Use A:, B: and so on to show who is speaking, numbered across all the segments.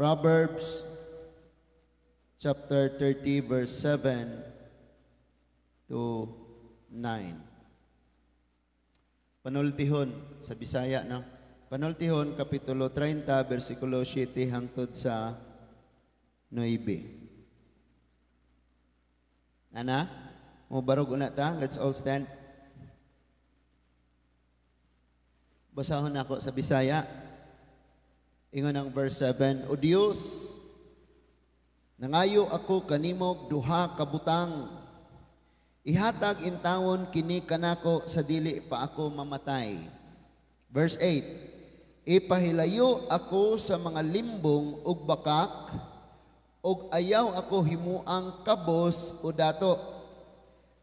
A: Proverbs chapter 30 verse 7 to 9. Panultihon sa Bisaya, no? Panultihon, Kapitulo 30, versikulo 7 hangtod sa 9. Ana? Mubarog una ta? Let's all stand. Basahon ako sa Bisaya. Ingon ang verse 7. O Diyos, nangayo ako kanimog duha ka butang. Ihatag intawon kini kanako sa dili pa ako mamatay. Verse 8. Ipahilayo ako sa mga limbong ug bakak, ug ayaw ako himuang kabos o dato.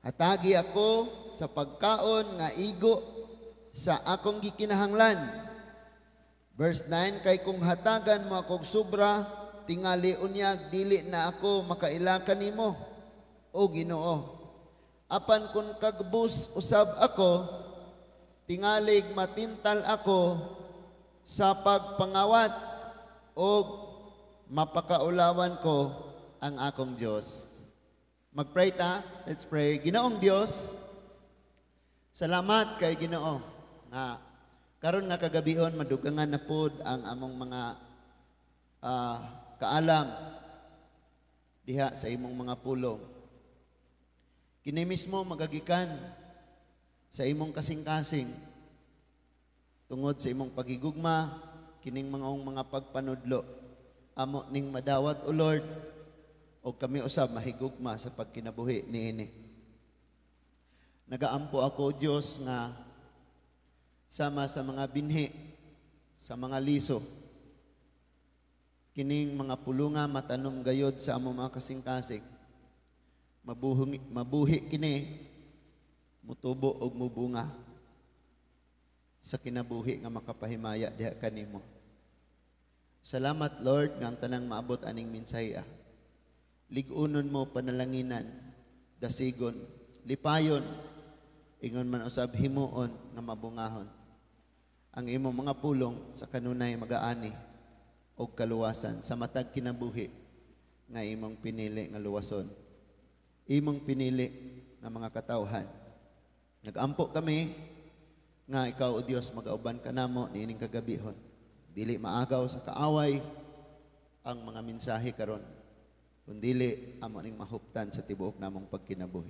A: Hatagi ako sa pagkaon nga igo sa akong gikinahanglan. Verse 9, kay kung hatagan mo akong sobra, tingali unyag, dili na ako makailakan nimo, o Ginoo. Apan kung kagbus usab ako, tingalig matintal ako sa pagpangawat, o mapakaulawan ko ang akong Diyos. Mag-pray ta. Let's pray. Ginoong Diyos, salamat kay Ginoo nga karon nga kagabihon madugangan na pod ang among mga kaalam diha sa imong mga pulong. Kini mismo magagikan sa imong kasing-kasing tungod sa imong pagigugma kining mga pagpanudlo amo ning madawat o Lord o kami usab mahigugma sa pagkinabuhi niini. Nagaampo ako Dios nga sama sa mga binhi, sa mga liso, kining mga pulunga matanom gayod sa among mga kasing-kasing, mabuhi kini, mutubo og mubunga sa kinabuhi nga makapahimaya diha kanimo. Salamat Lord nga ang tanang maabot aning mensahe. Ligunon mo panalanginan, dasigon, lipayon, ingon man usab himuon nga mabungahon ang imong mga pulong sa kanunay magaani og kaluwasan sa matag kinabuhi nga imong pinili nga luwason. Imong pinili nga mga katawhan. Nagampo kami nga ikaw o Dios magauban kanamo niining kagabihon. Dili maagaw sa kaaway ang mga mensahe karon, kundili amo ning mahuptan sa tibuok namong pagkinabuhi.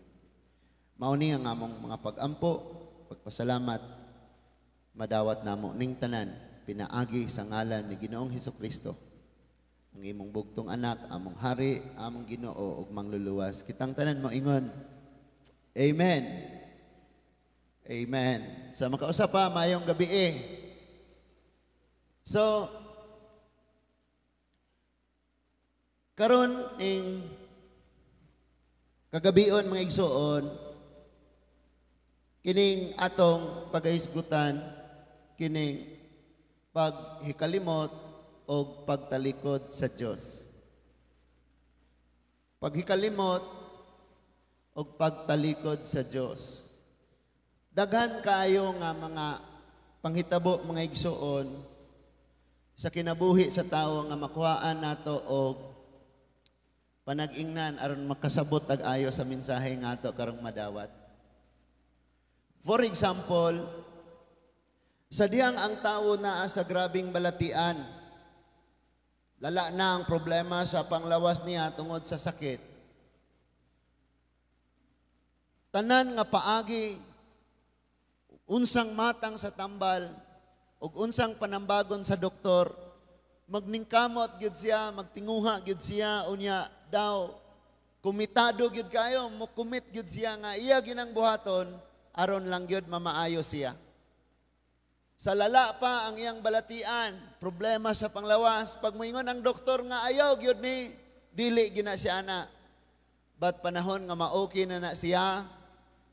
A: Mauni ang among mga pag-ampo, pagpasalamat, madawat namo ning tanan, pinaagi sa ngalan ni Ginoong Hesukristo, ang imong bugtong anak, among hari, among Ginoo ug mangluluwas. Kitang tanan mo ingon, Amen. Amen. Sa makausap pa, mayong gabi So, karon ning kagabion mga igsoon, kining atong pagahisgutan, kining paghikalimot o pagtalikod sa Diyos. Paghikalimot o pagtalikod sa Diyos. Daghan kayo nga mga panghitabo mga igsoon sa kinabuhi sa tao nga makuhaan nato og panag-ingnan aron makasabot ag-ayo sa mensahe nga ato karong madawat. For example, sa diyang ang tao naa sa grabing balatian, lala na ang problema sa panglawas niya tungod sa sakit. Tanan nga paagi, unsang matang sa tambal, ug unsang panambagon sa doktor, magningkamot gyud siya, magtinguha gyud siya, unya daw, kumitado gyud kayo, mukumit gyud siya nga iya ginang buhaton, aron lang gyud mamaayo siya. Sa lala pa ang iyang balatian, problema sa panglawas, pag moingon ang doktor nga ayaw gyud ni, dili gina siya na. But panahon nga maoki na siya,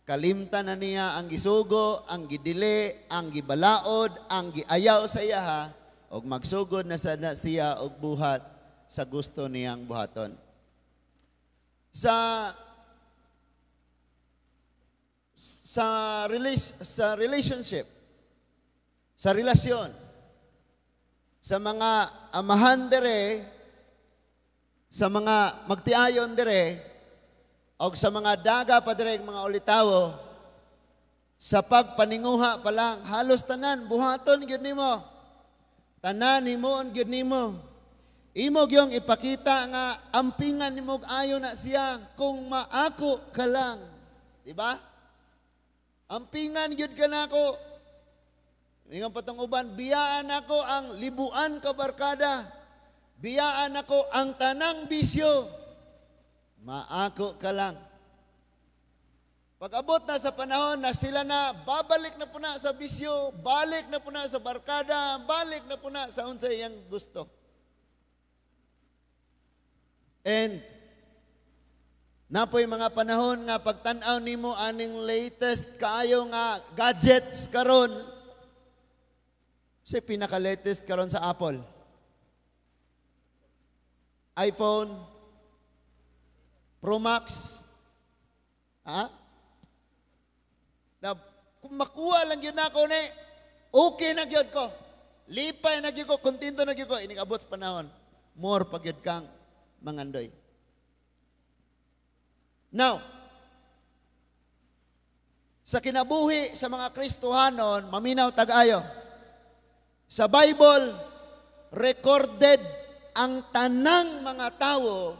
A: kalimtan na niya ang gisugo, ang gidili, ang gibalaod, ang giayaw sa iya ha, og magsugod na siya og buhat sa gusto niyang buhaton. Sa relationship, sa relasyon, sa mga amahan dere, sa mga magtiayon dire o sa mga daga pa dire mga ulitawo, sa pagpaninguha pa lang, halos tanan, buhaton gyud nimo. Tanan himuon gyud nimo. Imo gyung ipakita nga ampingan nimo ayo na siya kung maako ka lang. Di ba? Ampingan gyud ka nako. Ingon patong uban, biyaan ako ang libuan ka barkada. Biyaan ako ang tanang bisyo. Maako ka lang. Pag-abot na sa panahon na sila na babalik na po na sa bisyo, balik na po na sa barkada, balik na po na sa unsay iyang gusto. And napoy mga panahon nga pagtan-aw nimo aning latest kaayo nga gadgets karon. Si pinaka-latest karon sa Apple. iPhone Pro Max. Ha? Na, kung makuha lang yun ako ni, okay na yun ko. Lipay na yun ko, kontento na yun ko. Inikabot sa panahon. More pag yun kang mangandoy. Now, sa kinabuhi sa mga Kristohanon, maminaw tag-ayo. Sa Bible, recorded ang tanang mga tao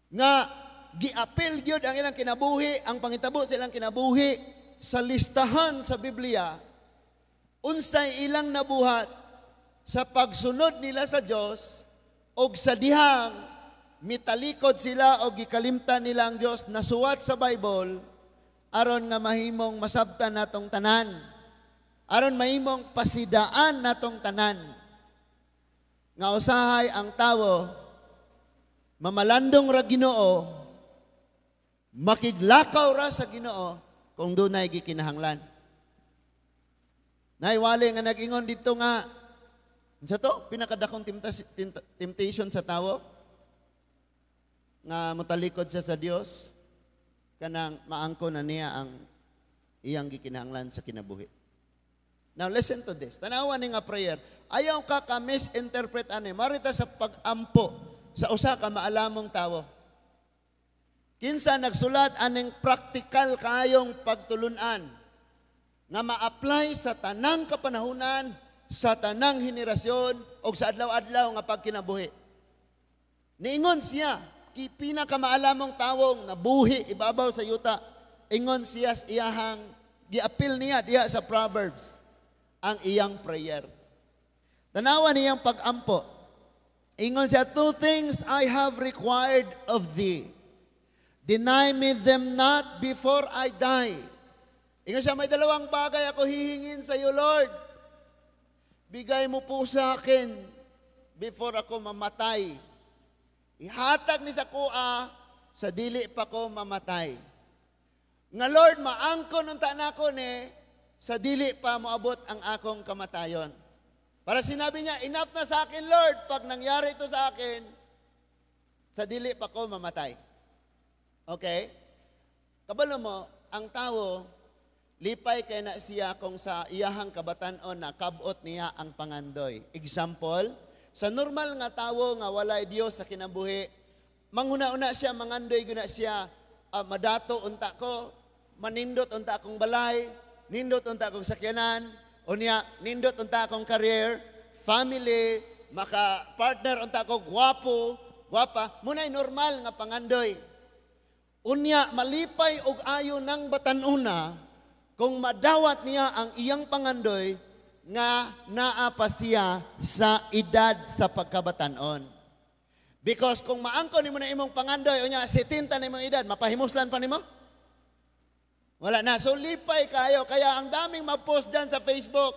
A: nga giapil gyud ang ilang kinabuhi, ang pangitabo sa ilang kinabuhi sa listahan sa Biblia, unsay ilang nabuhat sa pagsunod nila sa Dios og sa dihang mitalikod sila og gikalimtan nila ang Dios nasuwat sa Bible aron nga mahimong masabtan natong tanan, aron mahimong pasidaan natong tanan. Nga usahay ang tawo mamalandong ra Ginoo, makiglakaw ra sa Ginoo kung dunay gikinahanglan. Naiwali nga nag-ingon dito nga, sa to, pinakadakong temptation sa tawo, nga mutalikod siya sa Dios, kanang maangko na niya ang iyang gikinahanglan sa kinabuhi. Now listen to this. Tanawan ni nga prayer. Ayaw ka misinterpret ani. Marita sa pag-ampo sa usa ka maalamong tawo. Kinsa nagsulat aning practical kayong pagtulunan nga ma-apply sa tanang kapanahunan, sa tanang henerasyon o sa adlaw-adlaw nga pagkinabuhi. Niingon siya, pinakamaalamong tawong nabuhi ibabaw sa yuta, ingon siya sa iyahang, giapil niya diya sa Proverbs, ang iyang prayer. Tanawan niyang pag-ampo. Ingon siya, 2 things I have required of thee. Deny me them not before I die. Ingon siya, may 2 bagay ako hihingin sa iyo, Lord. Bigay mo po sa akin before ako mamatay. Ihatag ni sa kuha sa dili pa ko mamatay. Nga Lord, maangkon unta nako ni sa dili pa moabot ang akong kamatayon. Para sinabi niya, enough na sa akin, Lord, pag nangyari ito sa akin, sa dili pa ko mamatay. Okay? Kabalo mo, ang tao, lipay kay na siya kung sa iyahang kabatanon na kabot niya ang pangandoy. Example, sa normal nga tawo nga walay Dios sa kinabuhi, manguna-una siya, mangandoy guna siya, madato unta ko, manindot unta akong balay, nindot unta akong sakyanan, unya nindot unta akong career, family, maka-partner unta ako gwapo, gwapa, muna'y normal nga pangandoy. Unya, malipay og ayo ng batanuna, kung madawat niya ang iyang pangandoy, nga naa pa siya sa edad sa pagkabatanon. Because kung maangko nimo na imong pangandoy, unya 70 na imong edad, mapahimuslan pa nimo? Wala na. So lipay kayo. Kaya ang daming ma-post dyan sa Facebook,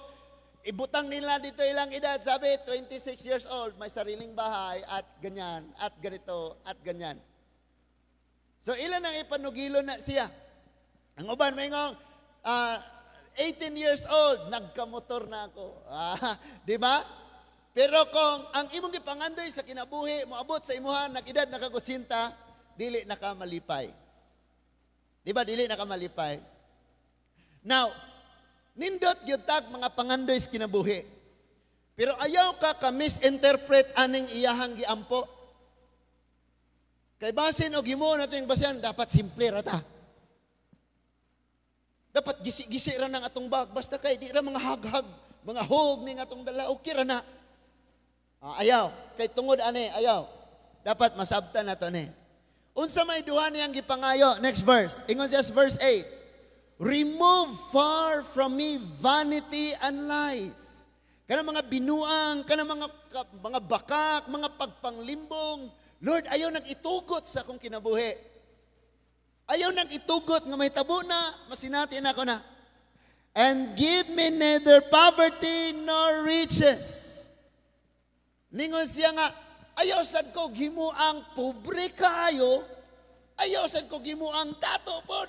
A: ibutang nila dito ilang edad. Sabi, 26 years old, may sariling bahay, at ganyan, at ganito, at ganyan. So ilan ang ipanugilo na siya? Ang uban, may ngong, 18 years old, nagkamotor na ako. Di ba? Pero kung ang imong gipangandoy sa kinabuhi, moabot sa imuhan, nag-edad nakagutsinta, dili nakamalipay. Di ba, dili nakamalipay? Now, nindot gyud tag mga pangandoy sa kinabuhi. Pero ayaw ka misinterpret aning iyahang giampo.
B: Kay basin o gimo nato yung basehan, dapat simple rata. Dapat gisi-gisi ra ng atong bag. Basta kay di ra mga haghag, mga hog ni atong dala, okay ra na. Ayaw. Kay tungod ani, ayaw. Dapat masabtan na to ni. Unsa may duha niyang gipangayo. Next verse. Ingon siya sa verse 8. Remove far from me vanity and lies. Kana mga binuang, kana mga bakak, mga pagpanglimbong. Lord, ayaw nang itugot sa akong kinabuhi. Ayaw nang itugot nga may tabo na, masinatin ako na. And give me neither poverty nor riches. Ningon siya nga, ayaw sad ko gimuang pobre kaayo, ayaw sad ko gimuang dato pod.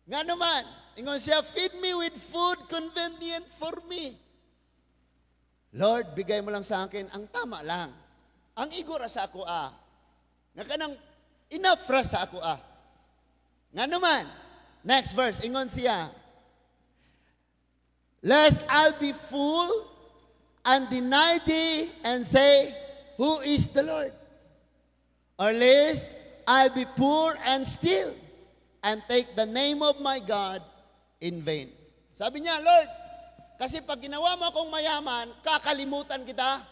B: Nga naman, ningon siya, feed me with food convenient for me. Lord, bigay mo lang sa akin ang tama lang. Ang igora sa ako nga kanang enough ra sa ako Nga naman, next verse, ingon siya, lest I'll be full and deny thee and say, who is the Lord? Or lest I'll be poor and steal and take the name of my God in vain. Sabi niya, Lord, kasi pag ginawa mo akong mayaman, kakalimutan kita.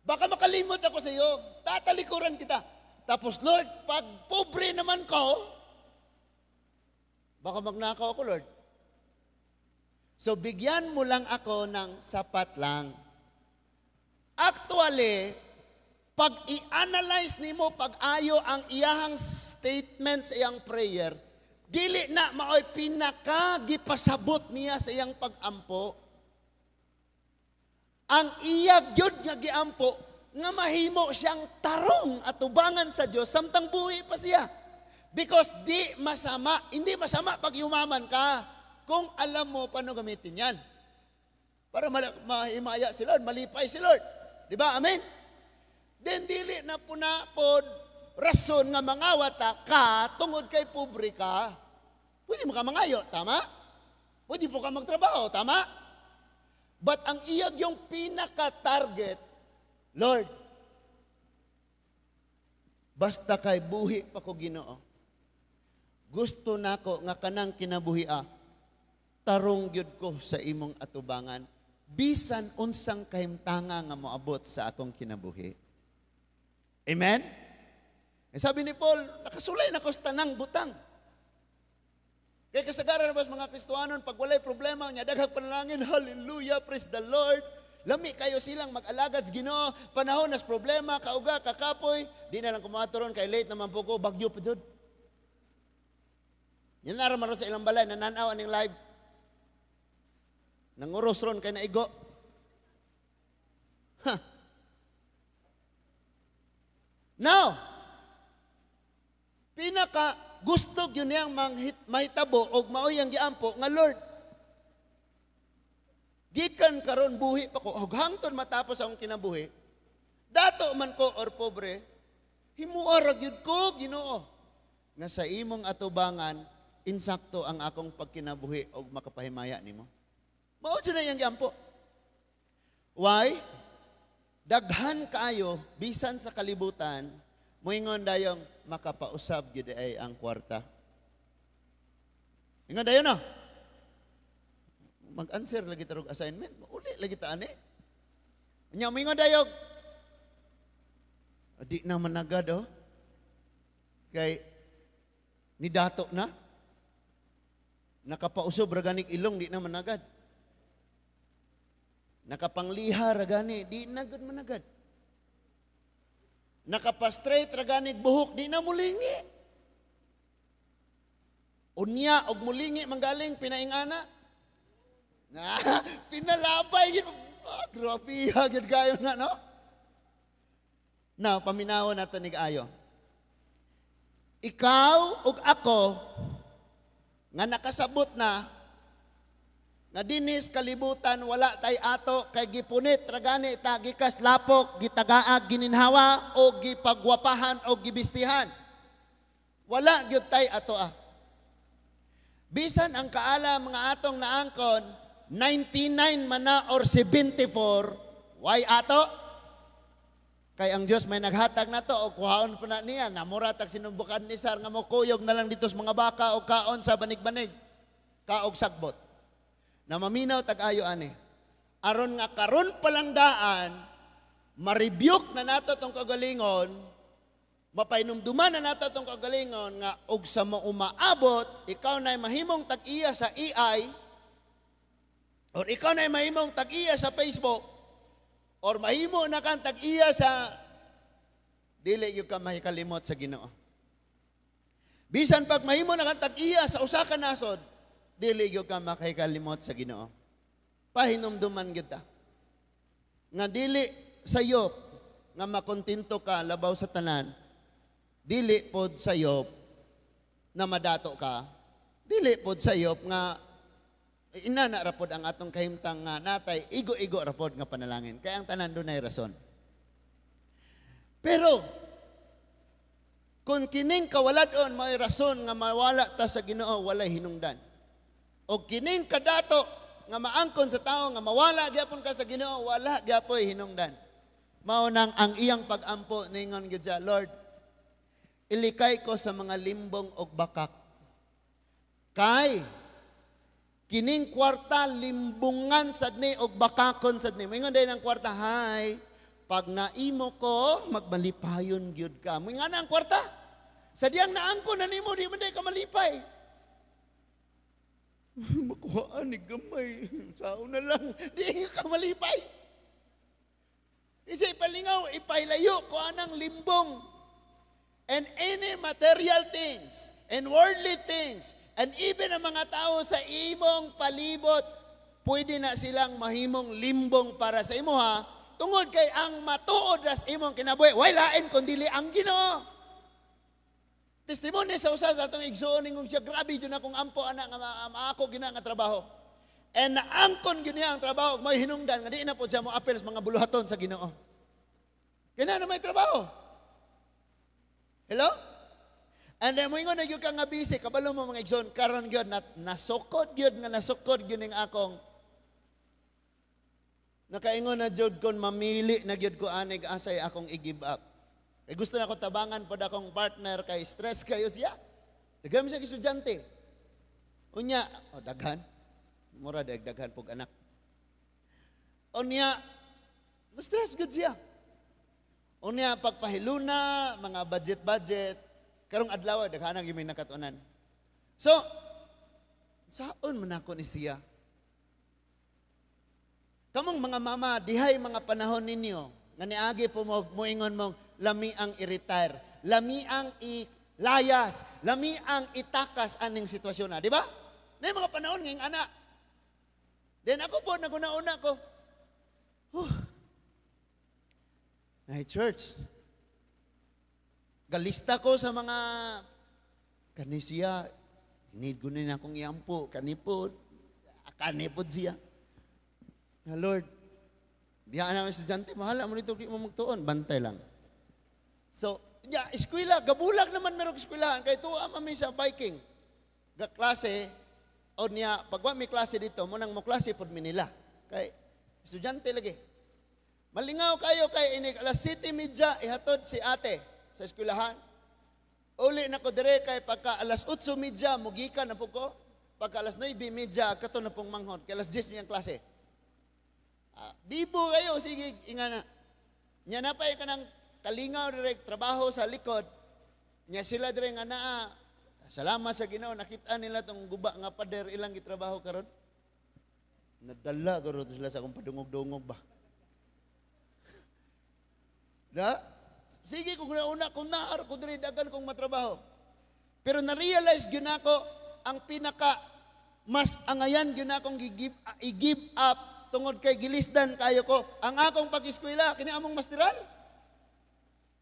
B: Baka makalimot ako sa iyo, tatalikuran kita. Tapos Lord, pag pobre naman ko, baka magnakaw ako, Lord. So, bigyan mo lang ako ng sapat lang. Actually, pag i-analyze nimo pag-ayo ang iyahang statements, iyang prayer, dili na maoy pinaka-gipasabot niya sa iyang pag-ampo. Ang iyag yun nga giampo, nga mahimo siyang tarong at tubangan sa Diyos, samtang buhi pa siya. Because hindi masama pag yumaman ka kung alam mo paano gamitin yan. Para mahimaya si Lord, malipay si Lord. Di ba? Amen? Then dili na po na po rason nga mangawata ka tungod kay pobre ka. Pwede mo ka mangayo, tama? Pwede po ka magtrabaho, tama? But ang iyag yung pinaka-target, Lord, basta kay buhi pa ko Ginoo. Gusto nako nga kanang kinabuhi tarong gyud ko sa imong atubangan bisan unsang kahimtanga nga moabot sa akong kinabuhi. Amen? Sabi ni Paul, nakasulay na ko sa tanang butang. Kaya kasagaran na mga Kristohanon, pag walay problema, niya daghang panalangin, hallelujah, praise the Lord. Lami kayo silang mag-alagad sa Ginoo, panahon nas problema, kauga, kakapoy, di na lang kumaturon, kay late naman po ko, bagyo pa dyan. Yan naraman sa ilang balay, nananaw aning live. Nanguros ron kay naigo. Now, pinaka gusto yun niyang mahitabo o mauyang giampo nga Lord. Gikan karon buhi pa ko, hangton matapos akong kinabuhi, dato man ko or pobre, himuarag yun ko, Ginoo. Nga sa imong atubangan, insakto ang akong pagkinabuhi o makapahimaya nimo. Mao na yang giampo. Why? Daghan kaayo bisan sa kalibutan, moingon dayong makapausab gyud ay ang kwarta. Ingon dayon no. Mag-answer lagi tarog assignment, uli lagi ta ani. Nya moingon dayog di na managad kay ni dato na nakapausob ra ganing ilong di na managad. Nakapangliha ra gani di na gud managad. Nakapastraight ra gani buhok di na mulingi. Unya og mulingi manggaling pinaingana. Pinalabay yun. Grabe hagid kayo na no. Now paminaw nato ni ayo. Ikaw ug ako nga nakasabot na nga dinis kalibutan wala tay ato kay gipunit ragani ta gikas lapok gitagaag gininhawa o gipagwapahan o gibistihan. Wala gyud tay ato Bisan ang kaala mga atong naangkon 99 man na or 74, why ato? Kay ang Dios may naghatag na to o kuhaon pa na niya, namuratag sinumbukan ni Sar nga mo kuyog na lang dito sa mga baka o kaon sa banig-banig, kaog sagbot. Na maminaw tag-ayo ani. Aron nga karon palang daan, ma-rebuke na nato tong kagalingon, mapainumduman na nato tong kagalingon nga og sa mo umaabot, ikaw na'y mahimong tag-iya sa AI, or ikaw na'y mahimong tag-iya sa Facebook, or mahimo na kang tag-iya sa dili yung ka mahikalimot sa Ginoo. Bisan pag mahimo na kang tag-iya sa usa ka nasod, dili yung ka makahikalimot sa Ginoo. Pahinumduman kita. Nga dili sayop nga makontento ka labaw sa tanan, dili pod sayop na madato ka, dili pod sayop nga inana rapod ang atong kahimtang nga natay, igo-igo rapod nga panalangin. Kaya ang tanan doon ay rason. Pero, kung kining kawaladon, may rason nga mawala ta sa Ginoo, walay hinungdan. O kining kadato, nga maangkon sa tao, nga mawala gyapon ka sa Ginoo, wala gyapoy hinungdan. Maunang ang iyang pag-ampo, ningon gyud siya, Lord, ilikay ko sa mga limbong og bakak. Kay, kining kwarta limbungan sad ni og bakakon sad ni. Moingon day ng kwarta, hay, pag naimo ko, magbalipayon gyud ka. Moingon ang kwarta. Sadyang naangko na nimo, di man day ka malipay. Makuhaan ni gamay. Sao na lang, di ka malipay. Isa'y palingaw, ipailayo ko anang limbong. And any material things, and worldly things, and even ang mga tao sa imong palibot, pwede na silang mahimong limbong para sa imo ha. Tungod kay ang matuod ras imong kinabuhi, way lain kundi ang Ginoo. Testimony sa usa sa atong igsuon ingong siya, grabe jud akong ampo ana nga ako gina nga trabaho. And naangkon gyud niya ang trabaho, may hinungdan nga di na pod siya mo apel sa mga buluhaton sa Ginoo. Kaya na may trabaho. Hello? And then, mo ingon na yun ka nga busy, kabalo mo mga igsoon, karon yun, nasukod yun, ning akong, nakaingon na yun kon mamili na yun ko anig asay akong i-give up. Kaya gusto na ko tabangan pod akong partner, kay stress kayo siya. Daghan siya estudyante. Unya, daghan. Mura daghan pog anak. Unya, stress good siya. Unya, pagpahiluna, mga budget, karong adlaw daghanang gyud may nakatunan. So, saon man ako ni siya? Kamong mga mama, dihay mga panahon ninyo nga niagi po moingon mong lami ang i-retire, lami ang i-layas, lami ang itakas aning sitwasyon na, di ba? May mga panahon nging ana. Then ako po naguna-una ko. Nay church. Galista ko sa mga kanisiya, need ko na akong iampo, kanipod siya. Lord, biyaan ang estudyante, mahala mo nito, di mo magtuon, bantay lang. So, eskwela, gabulag naman merong eskwelahan, kaya tuwa mami sa biking. Klase, o niya, pagwa may klase dito, munang mo klase pod minila. Kay, estudyante lagi. Malingaw kayo kay inig, alas 7:30, ihatod si ate sa eskwelahan. Uli na ko dire kay pagka alas 8:30 mugikan na po ko. Pagka alas 9:30 kato na pong manghod. Kay alas 10 niyang klase. Bibo kayo, sige, ingana. Nya na pa ka ng kalingaw dire trabaho sa likod. Nya sila dire nga naa. Salamat sa Ginoo, nakita nila tong guba nga pader ilang gitrabaho karon. Nadala karon sila sa akong padungog-dungog ba. Sige, kung nauna, kung naar ko diri dagan kong matrabaho. Pero na-realize gyud nako ang pinaka mas angayan gyud nakong i-give up tungod kay gilisdan kayo ko. Ang akong pag-eskwela kini among masteral.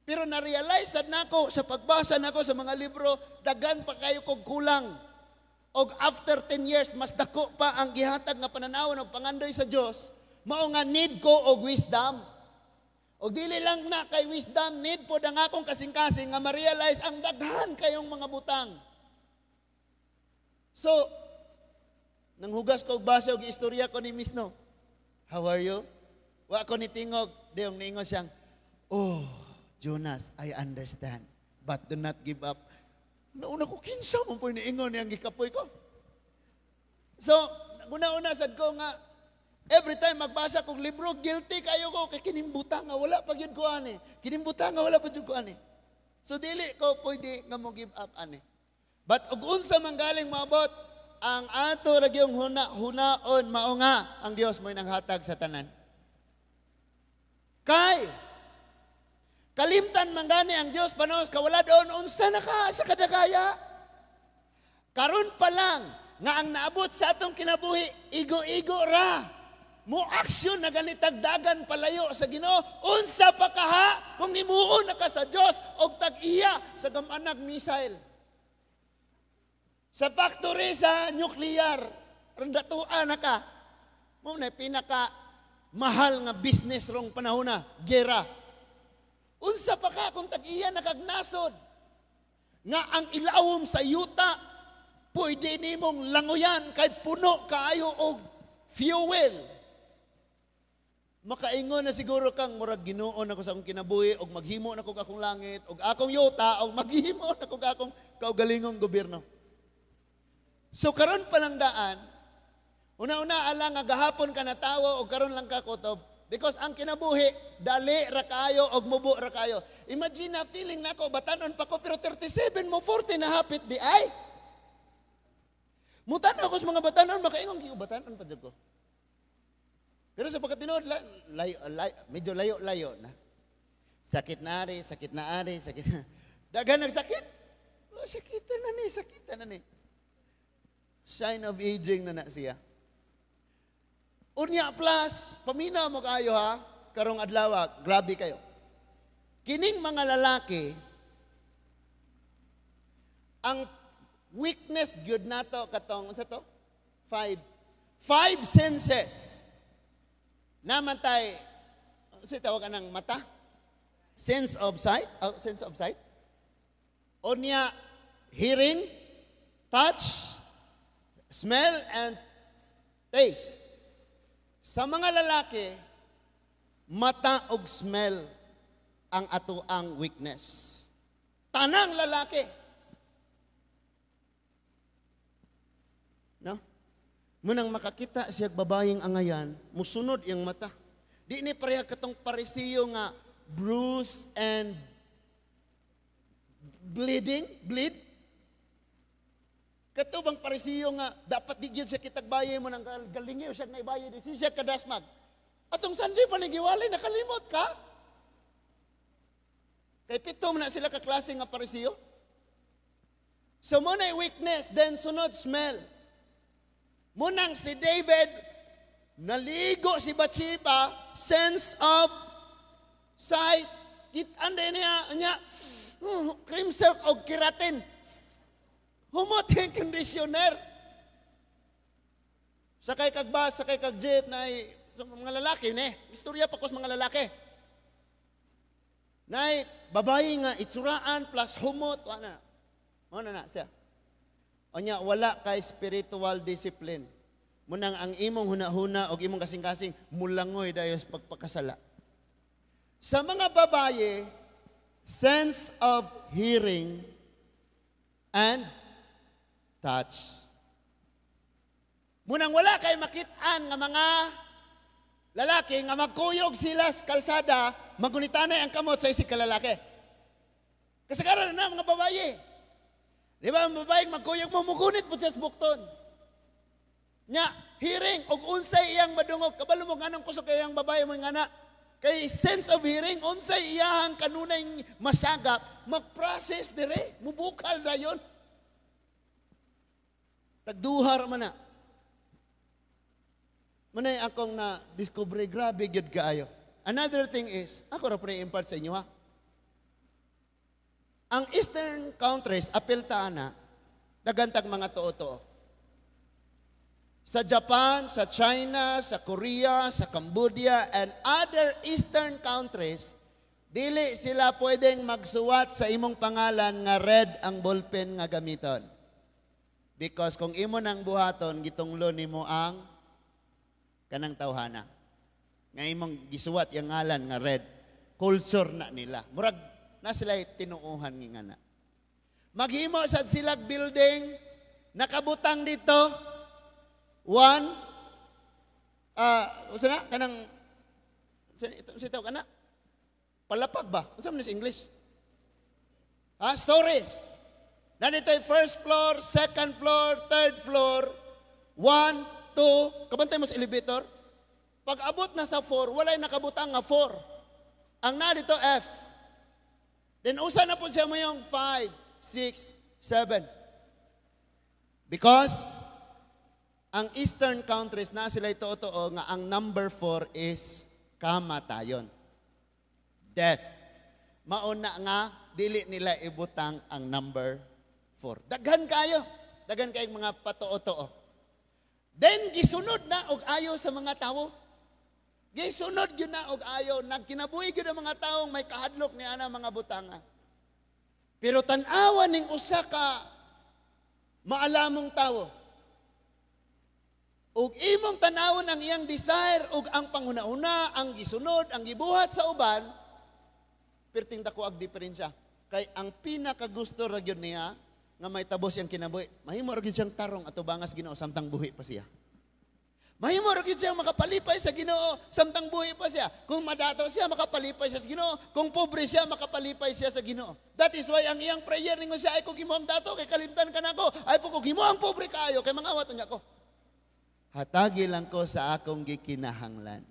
B: Pero na-realize sad nako sa pagbasa nako sa mga libro, dagan pa kayo kog kulang. Og after 10 years mas dako pa ang gihatag nga pananaw og pangandoy sa Dios, mao nga need ko og wisdom. O dili lang na kay wisdom, need po ang akong kasing-kasing nga ma-realize ang daghan kayong mga butang. So, nanghugas ko og basa og istorya ko ni Miss No. How are you? Wa ko ni tingog, diong niingon siyang, Oh, Jonas, I understand. But do not give up. Nauna ko, kinsa mo po iniingon niyang gikapoy ko. So, una-una sad ko nga, every time magbasa kong libro, guilty kayo ko, kay kinimbutan nga, wala pag yun ko ani. Kinimbutan nga, wala pag yun ko ani. So, dili ko pwede nga mo give up ani. But, ug unsa manggaling maabot, ang ato ragyong hunaon, mao nga, ang Dios mo'y nanghatag sa tanan. Kay, kalimtan man gani ang Dios panos kawala doon unsa na ka sa kadagaya. Karon pa lang nga ang naabot sa atong kinabuhi igo-igo ra. Mo aksyon na ganitag dagan palayo sa Ginoo. Unsa pa kaha kung himuon na ka sa Dios og tag-iya sa gamanag missile. Sa factory sa nuclear, randatuan na ka. Mo na pinaka mahal nga business rong panahon na, gera. Unsa pa ka kung tag-iya nakagnasod nga ang ilawom sa yuta pwede nimong langoyan kay puno kaayo og fuel. Makaingon na siguro kang murag Ginoo na ko sa akong kinabuhi og maghimo na ko akong langit og akong yuta og maghimo na ko akong kaugalingong gobyerno. So karon pa lang daan, una-una alang nga gahapon ka natawo og karon lang ka kutob. Because ang kinabuhi, dali ra kayo og mubo ra kayo. Imagine na feeling nako batanon pa ko pero 37 mo 40 na hapit di ay. Mutanaw ko sa mga batanon makaingon kiyo batanon pa jud ko. Pero sa pagkatinud medyo layo na. Sakit na ari. Daghan nagsakit. Sakitan na ni. Sign of aging na siya. Unya plus, paminaw mo kayo ha, karong adlaw, grabe kayo. Kining mga lalaki, ang weakness gyud nato katong unsa to? Five senses. Naman tay, unsa tawag kanang mata? Sense of sight. Unya, hearing, touch, smell, and taste. Sa mga lalaki, mata og smell ang atoang weakness. Tanang lalaki. No? Munang makakita siya babayeng angayan, musunod iyang mata. Di ni pareha katong parisiyo nga bruise and bleed. Katubang parisiyo nga, dapat digyan siya kitagbaye mo ng galingiyo siya na ibaye di siya kadasmag. Atong sandi pa nagiwalay, nakalimot ka? Kay pito mo na sila kaklase nga parisiyo. So muna weakness, then sunod smell. Munang si David, naligo si Bathsheba, sense of sight. Kitaan din niya, cream silk o keratin. Humot yung conditioner. Sakay kag bus, sakay kag jeep na sa mga lalaki, istorya pa ko sa mga lalaki. Na babae nga itsuraan plus humot, ano na siya. O niya, wala kay spiritual discipline. Munang ang imong huna-huna o imong kasing-kasing, mulangoy dayos pagpakasala. Sa mga babae, sense of hearing and touch. Munang wala kay makitaan nga mga lalaki nga magkuyog sila sa kalsada, magunitanay ang kamot sa isig kalalaki. Kasagaran na mga babae. Di ba ang babaeng magkuyog mo, mugunit po siya sa bukton. Nya, hearing, og unsay iyang madungog, kabalo mo ganang kusog kay iyang babae mo nga na, kay sense of hearing, unsay iyang kanunay masagap, mag-process dire, mubukal na yun. Tagduhar man na. Manay akong na-discover, grabe gyud kaayo. Another thing is, ako ra pre-impart sa inyo ha. Ang Eastern countries, apiltaan na, dagantag mga tuo-tuo. Sa Japan, sa China, sa Korea, sa Cambodia, and other Eastern countries, dili sila pwedeng magsuwat sa imong pangalan nga red ang ballpen nga gamiton. Because kung imo nang buhaton, gitunglo nimo ang kanang tawhana. Nga imong gisuwat yung ngalan nga red. culture na nila. Murag na sila tinuuhan nga na. Maghimo sad sila building, nakabutang dito, usa na, kanang, sitaw ka na, palapag ba? Unsa man sa English? Stories. Nandito ay first floor, second floor, third floor, 1, 2, kabantay mo sa elevator. Pag abot na sa 4, walay nakabutang nga 4. Ang na dito F. Then usa na po siya mo yung 5, 6, 7. Because ang eastern countries na sila ito nga ang number 4 is kamatayon. Death. Mauna nga, dili nila ibutang ang number 4. Daghan kayo mga patuo-tuo. Then gisunod na og ayo sa mga tawo. Gisunod gyud na og ayo, nagkinabuhi gyud ang mga tawo may kahadlok ni ana mga butanga. Pero tan-awa ning usa ka maalamong tawo. Ug imong tan-awon ang iyang desire ug ang panghuna-una, ang gisunod, ang gibuhat sa uban, perting dako ag diferensya. Kay ang pinakagusto ra gyud niya nga may tabos siyang kinabuhi. Mahimo ra gyud siyang tarong ato bangas Ginoo samtang buhi pa siya. Mahimo ra gyud siyang makapalipay sa Ginoo samtang buhi pa siya. Kung madato siya makapalipay siya sa Ginoo, kung pobre siya makapalipay siya sa Ginoo. That is why ang iyang prayer ningon siya ay kung himuang dato kay kalimtan ka nako, ay kung himuang pobre kaayo kay mangawat unya ko. Hatagi lang ko sa akong gikinahanglan.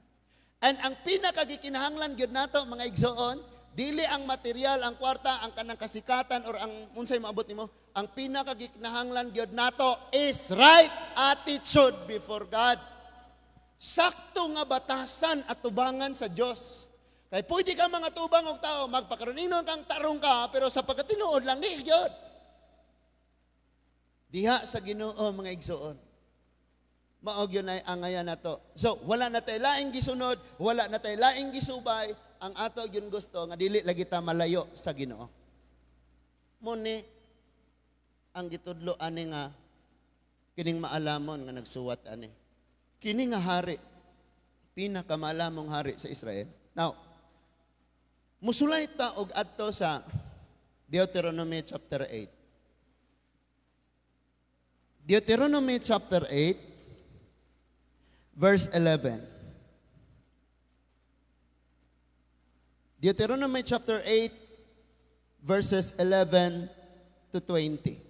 B: And ang pinakagikinahanglan gyud nato mga igsoon, dili ang material, ang kwarta, ang kanang kasikatan or ang unsay maabot nimo, ang pinakagikinahanglan gyud nato is right attitude before God. Sakto nga batasan at tubangan sa Dios. Kay pwede ka mga tubang og tao, magpakaroon kang tarong ka, pero sa pagkatinuod lang di gyud. Diha sa Ginoo mga igsoon. Maog yun ay angayan na to. So, wala na tayo laing gisunod, wala na tayo laing gisubay, ang ato yun gusto, nga dili lagi ta malayo sa Ginoo. Muni, ang gitudlo ani nga, kining maalamon nga nagsuwat ani. Kini nga hari, pinakamaalamong hari sa Israel. Now, musulay ta og adto sa Deuteronomy chapter 8. Deuteronomy chapter 8, verse 11. Deuteronomy chapter 8, verses 11 to 20.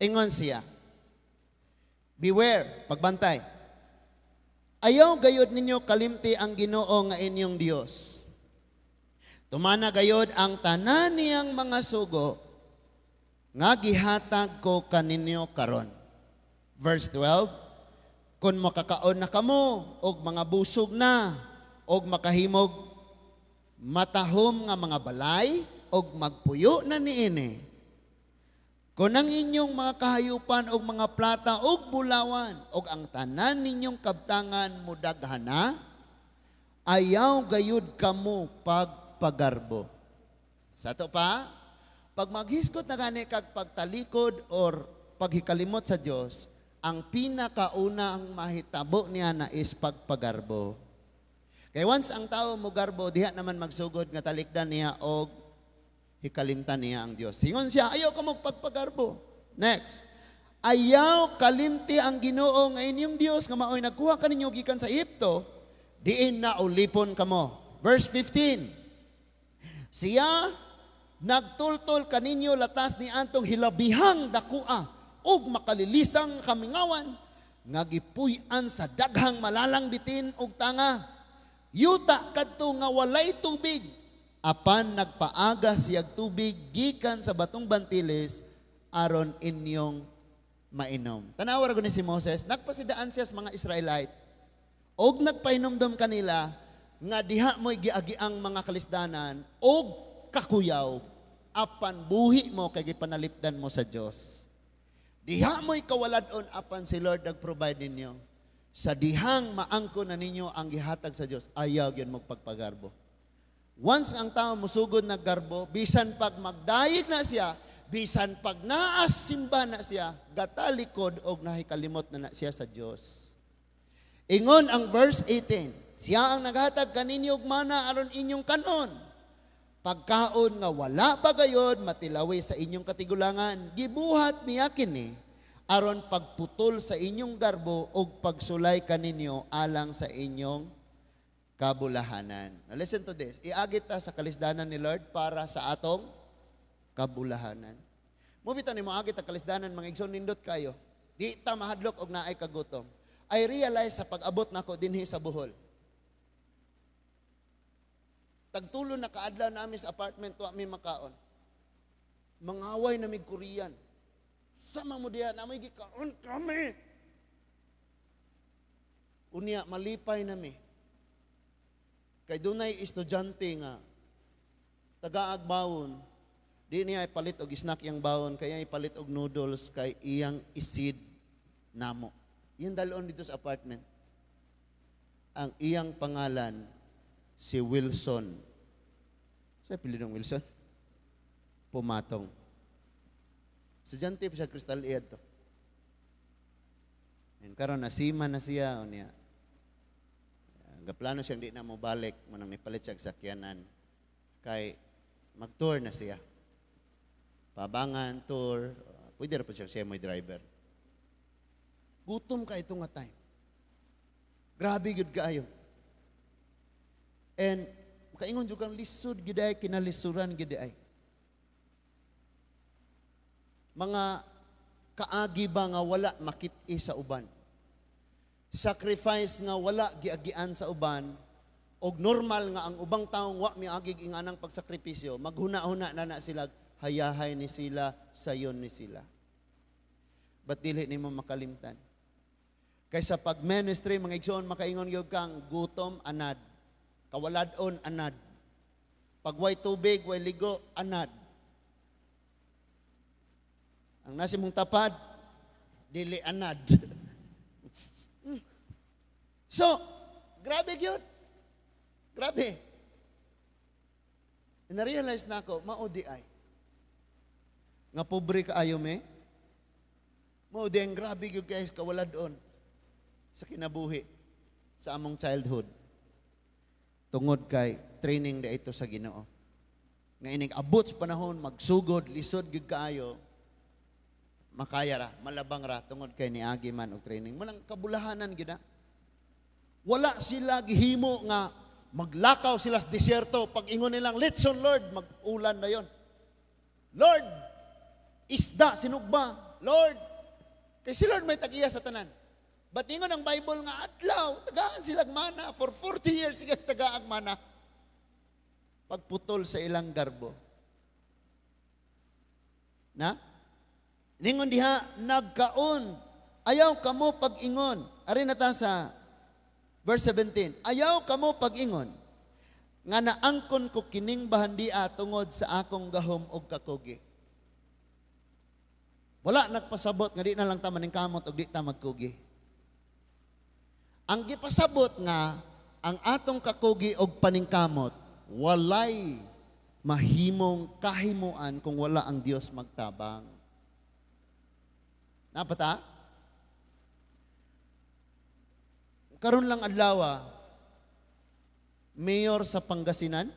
B: Ingon siya, beware, pagbantay. Ayaw gayod ninyo kalimti ang Ginoo nga inyong Dios. Tumana gayod ang tanan niyang mga sugo nga gihatag ko kaninyo karon. Verse 12. Kung makakaon na kamo, og mga busog na, og makahimog matahom nga mga balay, og magpuyo na niini. Kung ang inyong mga kahayupan, og mga plata, og bulawan, og ang tanan ninyong kabtangan mudaghana, ayaw gayud kamo pagpagarbo. Sa to pa, pag maghiskot na gani kag pagtalikod or paghikalimot sa Dios, ang pinakauna ang mahitabo niya na is pagpagarbo. Kaya once ang tao mo garbo, diha naman magsugod nga talikdan niya og hikalimtan niya ang Dios. Singon siya, ayaw ka magpagpagarbo. Next, ayaw kalimti ang Ginoo nga inyong Dios nga maoy nagkuha kaninyo gikan sa Egypto, diin na ulipon kamo. Verse 15. Siya nagtultol kaninyo latas ni antong hilabihang dakua og makalilisang kamingawan, nga gipuy-an sa daghang malalang bitin og tanga. Yuta kadto nga walay tubig, apan nagpaaga siyag tubig gikan sa batong bantiles aron inyong mainom. Tanawa ra gani si Moses, nagpasidaan siya sa mga Israelite og nagpainomdom kanila nga diha mo'y giagiang mga kalisdanan og kakuyaw apan buhi mo kay gipanalipdan mo sa Dios. Diha mo'y kawaladon apan si Lord nag-provide ninyo. Sa dihang maangko na ninyo ang gihatag sa Dios, ayaw yun magpagpagarbo. Once ang tao musugod naggarbo, bisan pag magdayeg na siya, bisan pag naas simba na siya, gatalikod og nahikalimot na siya sa Dios. Ingon ang verse 18, Siya ang naghatag kaninyo og mana aron inyong kanon. Pagkaon nga wala pa gayod matilawi sa inyong katigulangan, gibuhat niya kini aron pagputol sa inyong garbo og pagsulay kaninyo alang sa inyong kabulahanan. Now listen to this. Iagit ta sa kalisdanan ni Lord para sa atong kabulahanan. Mubita ni mo agit ang kalisdanan, mga igsoon nindot kayo. Di ta mahadlok og naay kagutom. I realize sa pag-abot nako dinhi sa Bohol. Tagtulo na kaadlaw namin sa apartment wa mi makaon. Mangaway na mig Korean. Sama mo diya na may gikaon kami. Unya malipay na mi. Kay dunay estudyante nga tagaag bawon. Di niya ipalit og snack yang bawon, kaya ipalit og noodles kay iyang isid namo. Yung dalon dito sa apartment. Ang iyang pangalan, si Wilson. Sa'yo pili ng Wilson? Pumatong. Estudyante pa siya, Crystal Ed to. And karon nasima na siya, o niya. Gaplano siyang di na mo balik, manang nipalit siya sakyanan. Kay mag-tour na siya. Pabangan, tour, pwede rin po siya may driver. Gutom ka ito nga time. Grabe good kaayo. And, kaingon juga ang lisod, giday, kinalisuran, giday. Mga kaagi ba nga wala makit-i sa uban? Sacrifice nga wala giagian sa uban, og normal nga ang ubang taong wa miagig inganang pagsakripisyo, maghuna-huna na sila, hayahay ni sila, sayon ni sila. Ba't dili ni mo makalimtan? Kaysa pag-ministry, mga igsoon, makaingon yung kang gutom, anad. Kawaladon, anad. Pag way tubig, way ligo, anad. Ang nasi mong tapad, dili anad. So, grabe yun. Grabe. And na-realize na ako, maudi ay. Nga pobre ka ayo me. Mao din grabe gyud guys kawala doon sa kinabuhi sa among childhood. Tungod kay training da ito sa Ginoo. Nga ining abot sa panahon magsugod lisod gyud kaayo. Makaya ra, malabang ra tungod kay niagi man og training. Malang kabulahanan gyud na. Wala sila gihimo nga maglakaw sila sa desierto pag ingon nilang litson Lord mag-ulan na yon. Lord, isda, sinugba. Lord, kay si Lord may tagiya sa tanan. But ingon ang Bible nga, adlaw, tagaan silang mana. For 40 years, siya tagaang mana. Pagputol sa ilang garbo. Na? Ningon diha, nagkaon. Ayaw kamo pag-ingon. Ari na ta sa verse 17. Ayaw kamo pag-ingon. Nga naangkon ko kining bahandia tungod sa akong gahom og kakugi. Wala nagpasabot nga di na lang ta maningkamot og di ta magkugi. Ang gipasabot nga ang atong kakugi og paningkamot walay mahimong kahimuan kung wala ang Dios magtabang. Napata? Karon lang adlaw, mayor sa Pangasinan,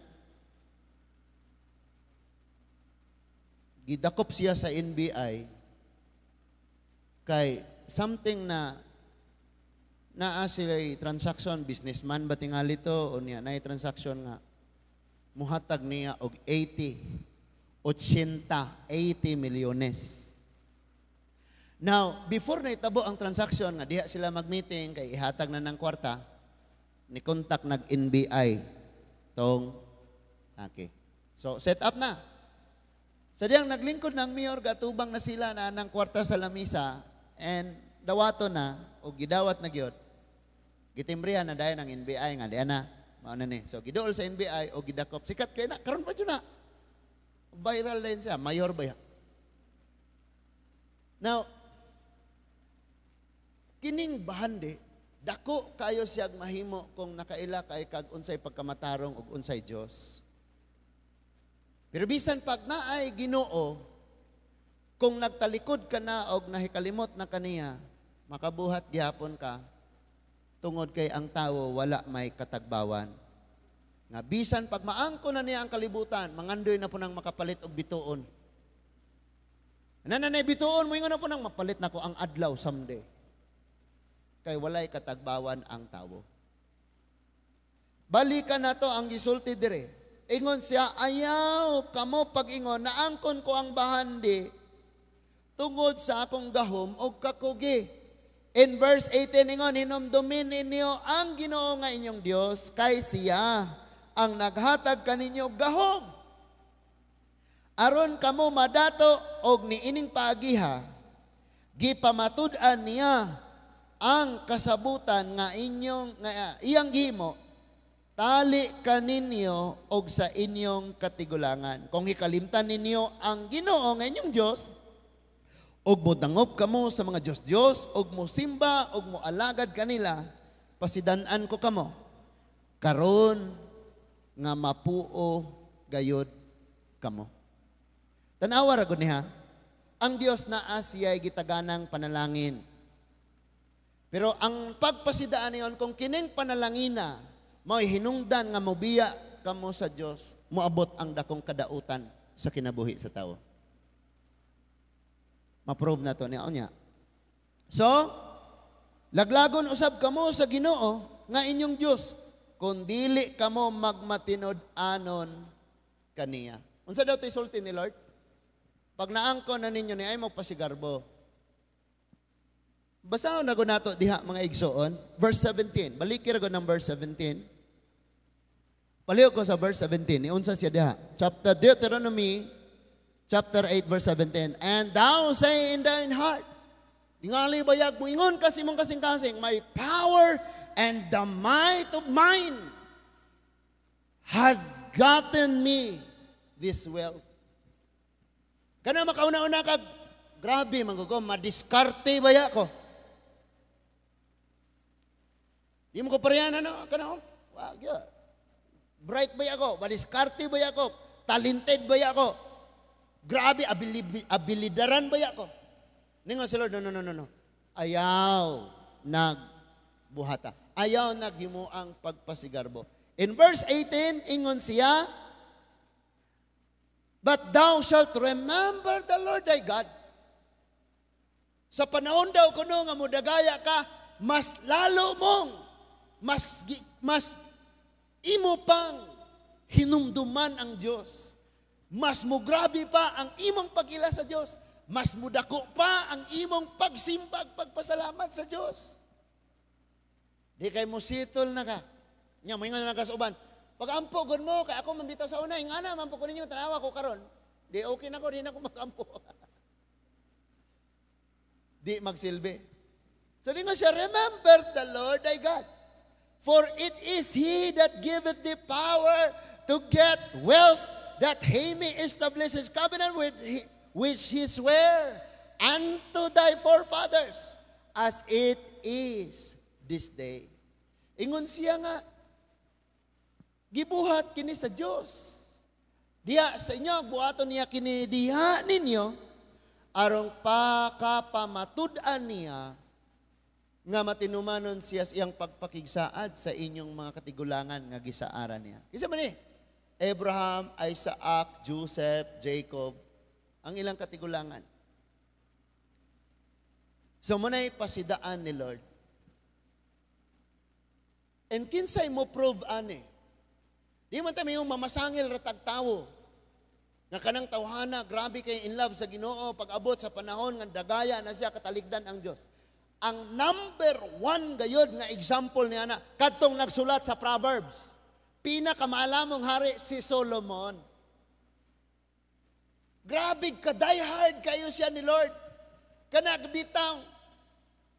B: gidakop siya sa NBI kay something na naa sila transaction, businessman ba tingali to o niya na transaction nga muhatag niya og 80 milyones. Now, before na itabo ang transaction nga diha sila mag-meeting kay ihatag na ng kwarta, ni kontak nag-NBI tong okay. So, set up na. Sa diyang naglingkod ng mayor, gatubang na sila na ng kwarta sa lamisa and dawato na o gidawat na gyud. Gitimbrihan na dayon ng NBI nga diyan na mao na ni. So giduol sa NBI o gidakop sikat kay na karon pa jud na. Viral din siya, mayor ba ya? Now kining bahandi dako kayo siyag mahimo kung nakaila kay kag unsay pagkamatarong ug unsay Dios. Pero bisan pag naay Ginoo, kung nagtalikod ka na o nahikalimot na kaniya, makabuhat gihapon ka, Tungod kay ang tao wala may katagbawan. Nga bisan pag maangko na niya ang kalibutan, mangandoy na po nang makapalit og bituon. Nananay bituon mo ingon na po nang mapalit na ko ang adlaw someday. Kay walay katagbawan ang tao. Balikan na to ang gisulti dire. Ingon siya, ayaw kamo pag-ingon, naangkon ko ang bahandi tungod sa akong gahom o kakugi. In verse 18, ingon, hinumdumin ninyo ang Ginoo nga inyong Dios, kay siya ang naghatag kaninyo gahom. Aron kamo madato og niining paagiha, gipamatud-an niya ang kasabutan nga iyang gihimo, tali kaninyo og sa inyong katigulangan. Kung hikalimtan ninyo ang Ginoo nga inyong Dios, og modangop kamo sa mga Diyos-Diyos, og mo simba, og mo alagad kanila, pasidan-an ko kamo, karon nga mapuo gayod kamo. Tanawa ra gud niha, ang Dios naa siya'y gitaganang panalangin. Pero ang pagpasidaan niyon, kung kining panalangina, mao'y hinungdan nga mobiya kamo sa Dios, moabot ang dakong kadautan sa kinabuhi sa tao. Ma-prove na to niya. So, laglagon usab kamo sa Ginoo nga inyong Dios, kung dili kamo magmatinod-anon kaniya. Unsa daw to'y sulti ni Lord? Pag naangkon na ninyo ni ay magpasigarbo. Basahon na ko nato diha mga igsoon. Verse 17. Balikir ko ng verse 17. Paliw ko sa verse 17. Iunsa siya diha. Deuteronomy chapter 8 verse 17. And thou say in thine heart, tingali bayag mo, ingon kasi mong kasing-kasing, my power and the might of mine hath gotten me this wealth. Kana makauna-una ka, grabe mangugo, madiskarte baya ko. Di mo ko parehan kana wag ya. Bright baya ko, madiskarte baya ko, talented baya ko. Grabe, abilidaran baya ko. Ningon si Lord, no. Ayaw nagbuhata. Ayaw naghimo ang pagpasigarbo. In verse 18, ingon siya, but thou shalt remember the Lord thy God. Sa panahon daw kuno nga mudagaya ka, mas lalo mong, mas imo pang hinumduman ang Diyos. Mas mugrabe pa ang imong pagila sa Diyos. Mas mudako pa ang imong pagsimbag, pagpasalamat sa Diyos. Di kay mo sitol na ka. Nya mo ingon na kasauban. Pag ampogon mo, kay ako mambitaw sa una, ingana, mampo ko ninyo, tanawa ko karon. Di okay na ko, di na ko makampo. Di magsilbi. So di nga siya, remember the Lord thy God. For it is He that giveth thee power to get wealth, that He may establish His covenant with which He sware unto thy forefathers, as it is this day. Ingon siya nga, gibuhat kini sa Dios. Diha sa inyo, buhaton niya kini diha ninyo, arong pakapamatud-an niya, nga matinumanon siya siyang pagpakigsaad sa inyong mga katigulangan nga gisaaran niya. Kisa man Abraham, Isaac, Joseph, Jacob, ang ilang katigulangan. So muna'y pasidaan ni Lord. And kinsay mo prove ani? Di man tayo yung mamasangil ratag tawo. Nga kanang tawhana, grabe kay in love sa Ginoo, pag-abot sa panahon nga dagaya na siya kataligdan ang Diyos. Ang number 1 gayod nga example niya na, kadtong nagsulat sa Proverbs, pinakamaalamong hari si Solomon. Grabe ka, die hard kayo siya ni Lord. Kanagbitaw,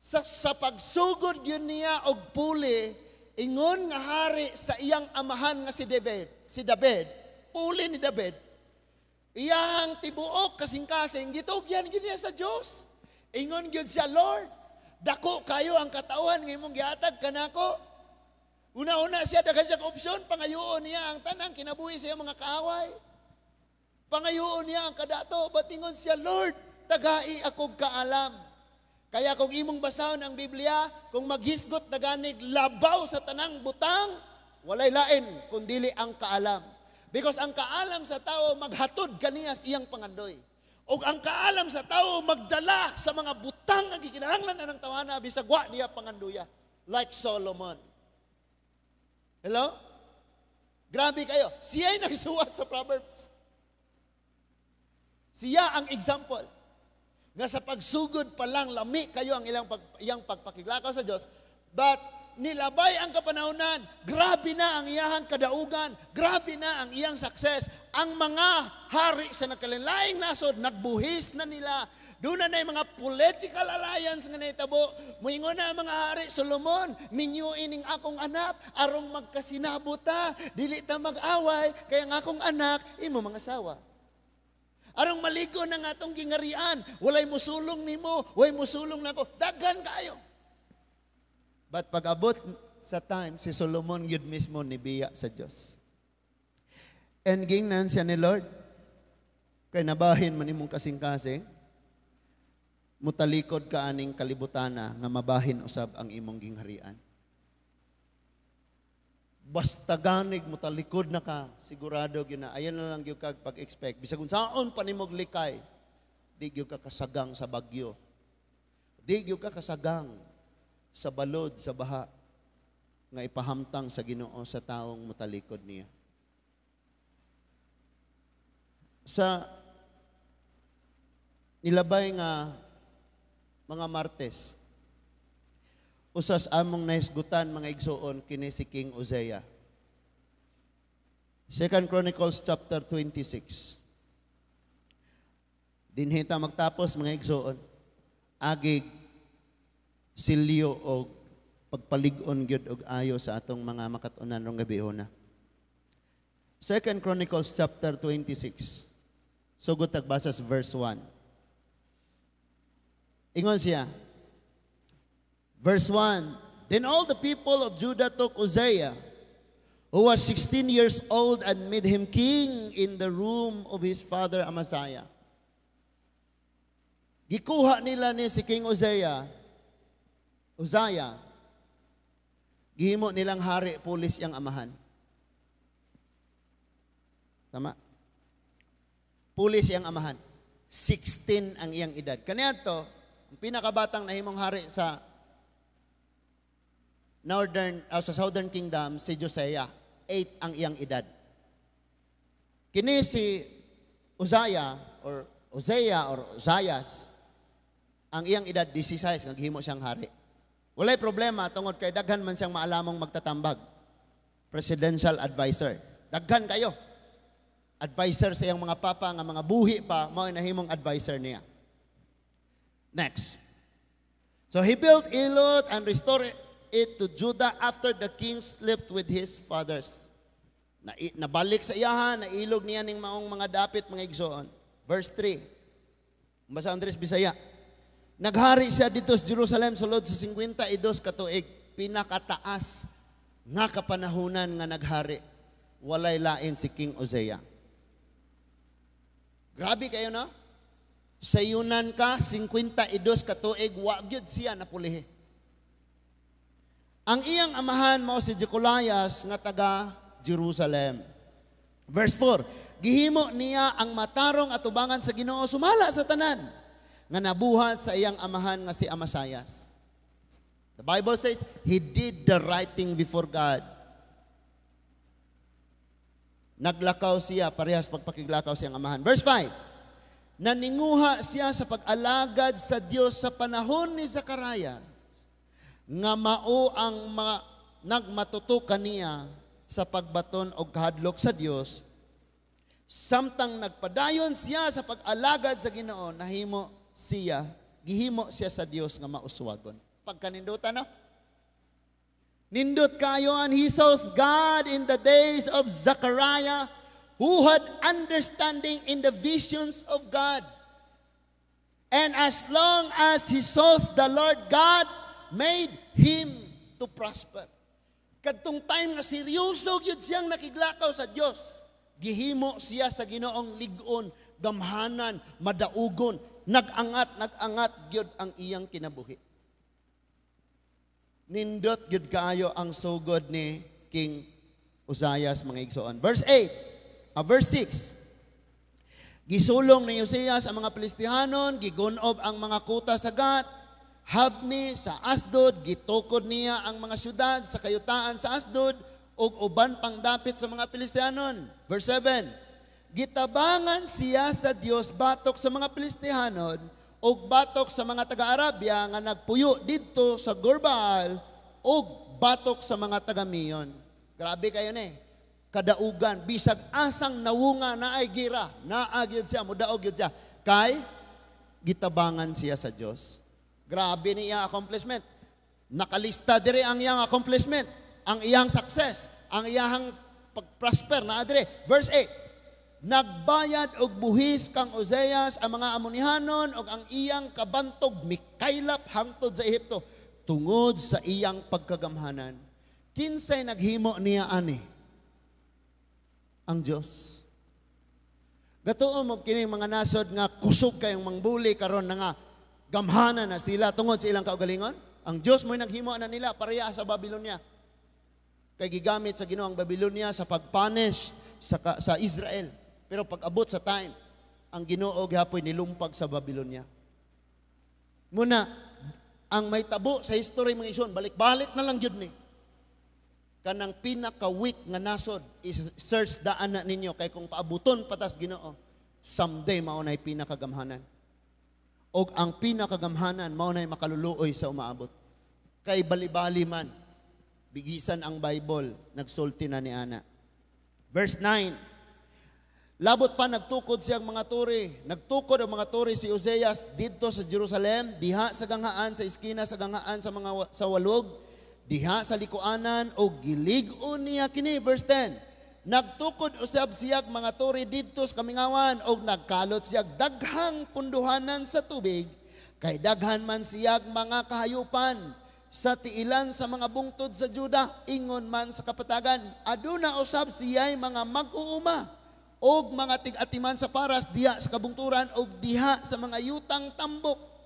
B: sa pagsugod yun niya og puli, ingon nga hari sa iyang amahan nga si David, puli ni David, iyang tibuok kasing-kasing, gitugyan yun niya sa Diyos. Ingon yun siya, Lord, dako kayo ang katawan ng imong gihatag kanako. Una-una siya, daghan siya opsyon, pangayoon niya ang tanang kinabuhi sa mga kaaway. Pangayoon niya ang kadato, ba't ingon siya, Lord, tagai akong kaalam. Kaya kung imong basahon ang Biblia, kung maghisgot na ganig labaw sa tanang butang, walay lain kundili ang kaalam. Because ang kaalam sa tao maghatod kaniya sa iyang pangandoy. O ang kaalam sa tao magdala sa mga butang ang gikinahanglan na ng tawana bisag wa niya panganduya. Like Solomon. Hello? Grabe kayo. Siya ay nagsuwat sa Proverbs. Siya ang example. Nga sa pagsugod pa lang, lami kayo ang iyang pagpakiglakaw sa Diyos. But nilabay ang kapanahunan, grabe na ang iyang kadaugan, grabe na ang iyang success. Ang mga hari sa nagkalilaing nasod, nagbuhis na nila. Doon na yung mga political alliance nga naitabo. Muingon na ang mga hari, Solomon, minyo ining akong anak, arong magkasinabot ta, dili ta mag-away, kaya ang akong anak, imo mga sawa. Arong maligo na nga itong gingarian, walay musulong nimo, walay musulong na ko, daghan kayo. But pag abot sa time, si Solomon yun mismo nibiya sa Diyos. And gingnan siya ni Lord, kay nabahin man imong kasing-kasing, mutalikod ka aning kalibutana nga mabahin usab ang imong gingharian. Basta ganig mo talikod na ka, sigurado yun na, ayan na lang yung pag-expect. Bisag kung saan pa nimog likay, di yung ka kasagang sa bagyo. Di yung ka kasagang sa balod, sa baha, nga ipahamtang sa Ginoo sa taong mutalikod niya. Sa nilabay nga mga Martes, usas among nahisgutan mga igsoon kini si King Uzziah. 2 Chronicles chapter 26. Dinhita magtapos mga igsoon, agig silyo o pagpalig-on gyud og ayo sa atong mga makatunan rong gabihon na. 2 Chronicles chapter 26. Sugod tagbasa sa verse 1. Ingon siya, verse 1, Then all the people of Judah took Uzziah, who was 16 years old, and made him king in the room of his father Amaziah. Gikuha nila ni si King Uzziah, gihimo nilang hari, pulis yang amahan. Tama? Pulis yang amahan. 16 ang iyang edad. Kaniya to, ang pinakabatang nahimong hari sa sa Southern Kingdom, si Josiah, 8 ang iyang edad. Kini si Uzziah or Uzzias, ang iyang edad 16 nga gihimo siyang hari. Walay problema tungod kay daghan man siyang maalamong magtatambag. Presidential advisor. Daghan kayo. Advisor sa iyang mga papa nga mga buhi pa, mao nahimong advisor niya. Next. So he built Elot and restored it to Judah after the king slept with his fathers. Nabalik sa iyahan, nailog niya ning maong mga dapit, mga igsoon. Verse 3. Basa Andres Bisaya. Naghari siya dito sa Jerusalem sulod sa 52 katuig, pinakataas nga kapanahunan nga naghari. Walay lain si King Uzziah. Grabe kayo, no? Sa yunan ka, 52 katuig, wa gyud siya napulihi. Ang iyang amahan mao si Jecolias nga taga Jerusalem. Verse 4, gihimo niya ang matarong atubangan sa Ginoo sumala sa tanan nga nabuhat sa iyang amahan nga si Amasias. The Bible says he did the right thing before God. Naglakaw siya parehas pagpakiglakaw siyang amahan. Verse 5, naninguha siya sa pag-alagad sa Dios sa panahon ni Zachariah, nga mao ang nagmatutukan niya sa pagbaton og kahadlok sa Dios, samtang nagpadayon siya sa pag-alagad sa Ginoo, gihimo siya sa Dios nga mauswagon. Pagkanindutan, no? Nindot kayo, and he saw God in the days of Zechariah, who had understanding in the visions of God. And as long as he saw the Lord God, made him to prosper. Kadtong time nga seryoso gyud siyang nakiglakaw sa Dios, gihimo siya sa Ginoong lig-on, gamhanan, madaugon, nag-angat gyud ang iyang kinabuhi. Nindot gyud kaayo ang sugod ni King Uzzias mga igsoon. Verse 6. Gisulong ni Uzzias ang mga Pilistihanon, gigunob ang mga kuta sa Gat, habni sa Asdod, gitukod niya ang mga syudad sa kayutaan sa Asdod, ug uban pang dapit sa mga Pilistihanon. Verse 7. Gitabangan siya sa Dios batok sa mga Pilistihanon, ug batok sa mga taga-Arabia nga nagpuyo didto sa Gurbaal, ug batok sa mga taga-Miyon. Grabe kayo ni. Kadaugan, bisag asang nawunga na ay gira, naagyod siya, mudaog yun siya. Kay, gitabangan siya sa Diyos. Grabe ni iyang accomplishment. Nakalista dire ang iyang accomplishment, ang iyang success, ang iyang pag-prosper na dire. Verse 8, nagbayad og buhis kang Uzzias ang mga Amonihanon og ang iyang kabantog mikaylap hangtod sa Ehipto tungod sa iyang pagkagamhanan. Kinsay naghimo niya ani? Ang Diyos. Gatuo mo kining mga nasod nga kusog kayong mangbuli karon na nga gamhanan na sila tungod sa ilang kaugalingon. Ang Diyos mo'y naghimo na nila pareha sa Babylonia. Kay gigamit sa Ginoo ang Babylonia sa pagpunish sa Israel. Pero pag abot sa time, ang Ginoo gihapoy nilumpag sa Babylonia. Muna, ang may tabo sa history mga ison, balik-balik na lang jud ni. Kanang pinaka-weak nga nasod, search daan na ninyo, kay kung paabuton patas Ginoo, someday maunay pinakagamhanan. O ang pinakagamhanan, maunay makaluluoy sa umaabot. Kay bali-bali man, bigisan ang Bible, nagsulti na ni Ana. Verse 9, labot pa nagtukod siyang mga turi. Nagtukod ang mga turi si Uzzias didto sa Jerusalem, diha sa gangaan, sa iskina sa gangaan sa walog, diha sa likuanan o gilig-on niya kini. Verse 10, nagtukod usab siyag mga turi didto sa kamingawan o nagkalot siyag daghang punduhanan sa tubig, kay daghan man siyag mga kahayupan sa tiilan sa mga bungtod sa Juda, ingon man sa kapatagan. Aduna usab siya'y mga mag-uuma og mga tig-atiman sa paras diha sa kabungturan og diha sa mga yutang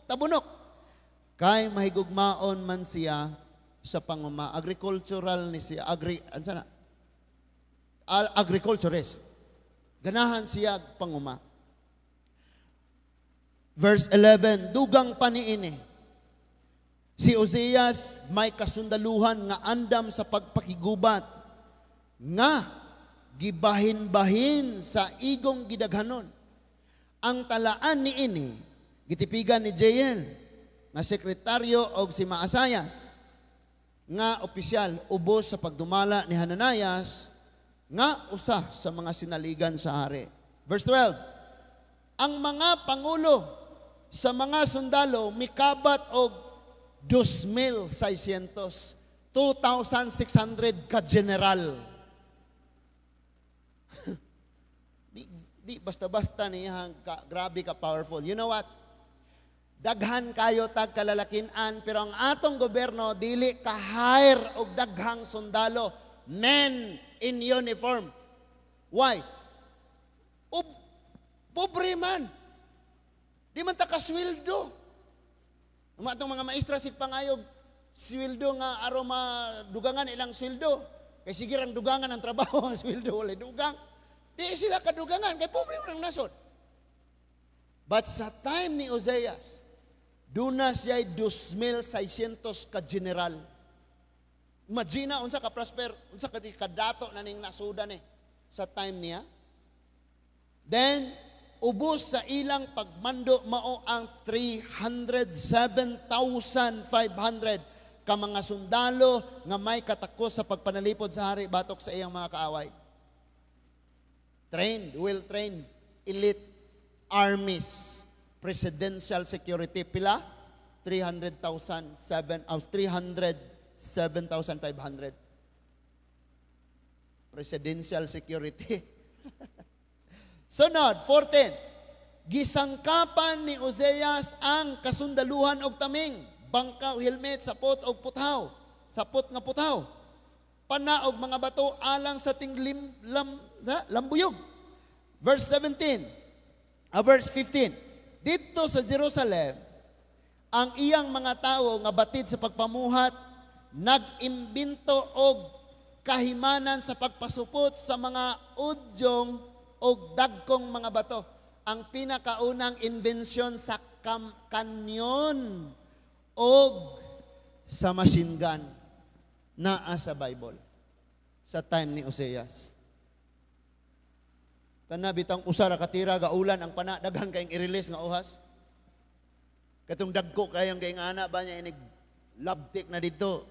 B: tabunok. Kay mahigugmaon man siya sa panguma. Agricultural ni siya, agriculturist. Ganahan siya panguma. Verse 11, dugang paniini. Si Uzzias may kasundaluhan nga andam sa pagpakigubat, nga gibahin-bahin sa igong gidaghanon. Ang talaan ni ini, gitipigan ni Jael, nga sekretaryo og si Maasayas, nga opisyal ubos sa pagdumala ni Hananias, nga usa sa mga sinaligan sa hari. Verse 12, ang mga pangulo sa mga sundalo mikabat og 2,600, 2,600 ka general. di basta-basta niya, grabe ka powerful. You know what? Daghan kayo tag kalalakinan, pero ang atong gobyerno dili ka-hire og daghang sundalo, men in uniform. Why? Pobre man. Di man ta kasweldo. Ang atong mga maestra sig pangayog sweldo nga aron madugangan ilang sweldo. Kay sige ang dugangan ang trabaho ang sweldo wala dugang. Di sila kadugangan kay pobre man ang nasod. But sa time ni Uzzias, duna siya 2,600 ka general. Imagine unsa ka prosper, unsa ka kadato na ning nasudan sa time niya. Then ubos sa ilang pagmando mao ang 307,500 ka mga sundalo nga may katakos sa pagpanalipod sa hari batok sa iyang mga kaaway. Trained, well-trained, elite armies. Presidential security pila 307,500. Presidential security. Sunod 14. Gisangkapan ni Uzzias ang kasundaluhan og taming, bangka, helmet, sapot og puthaw, sapot nga puthaw, pana og mga bato alang sa lambuyog. Verse 15. dito sa Jerusalem, ang iyang mga tawo nga batid sa pagpamuhat, nag-imbento og kahimanan sa pagpasupot sa mga udyong o dagkong mga bato. Ang pinakaunang inbensyon sa kanyon o sa machine gun naa sa Bible sa time ni Oseas. Kana bitang usara katira gaulan ang pana daghan kayong i-release nga uhas. Katong dagko kayong kayong ana ba niya inig labtik na dito.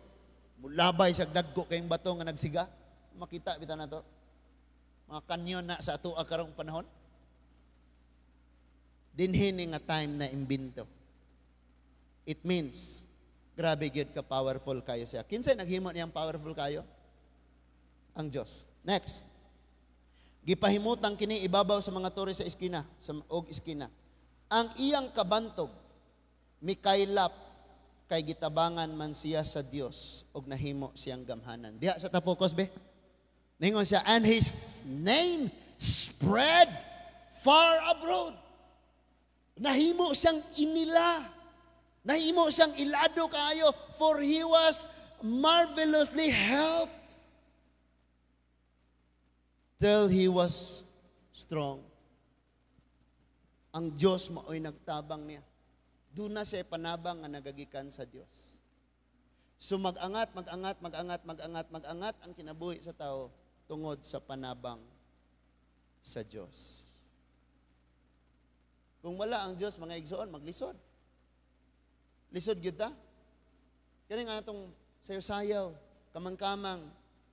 B: Mulabay siya dagko kayong bato nga nagsiga. Makita bitaw na to. Mga kanyon na sa ato karong panahon. Dinhini nga time na imbento. It means grabe gyud ka powerful kayo siya. Kinsay naghimo niyang powerful kayo? Ang Dios. Next. Gipahimutang kini ibabaw sa mga tore sa iskina, og iskina. Ang iyang kabantog mikaylap kay gitabangan man siya sa Dios og nahimo siyang gamhanan. Diha sa ta focus be. Ningon siya, and his name spread far abroad. Nahimo siyang inila. Nahimo siyang ilado kayo, for he was marvelously helped till he was strong. Ang Diyos mao'y nagtabang niya. Doon na siya panabang nga nagagikan sa Diyos. So mag-angat ang kinabuhi sa tao tungod sa panabang sa Diyos. Kung wala ang Diyos, mga igsoon, maglisod. Lisod gyud ta. Kani nga atong sayo-sayaw, kamang-kamang,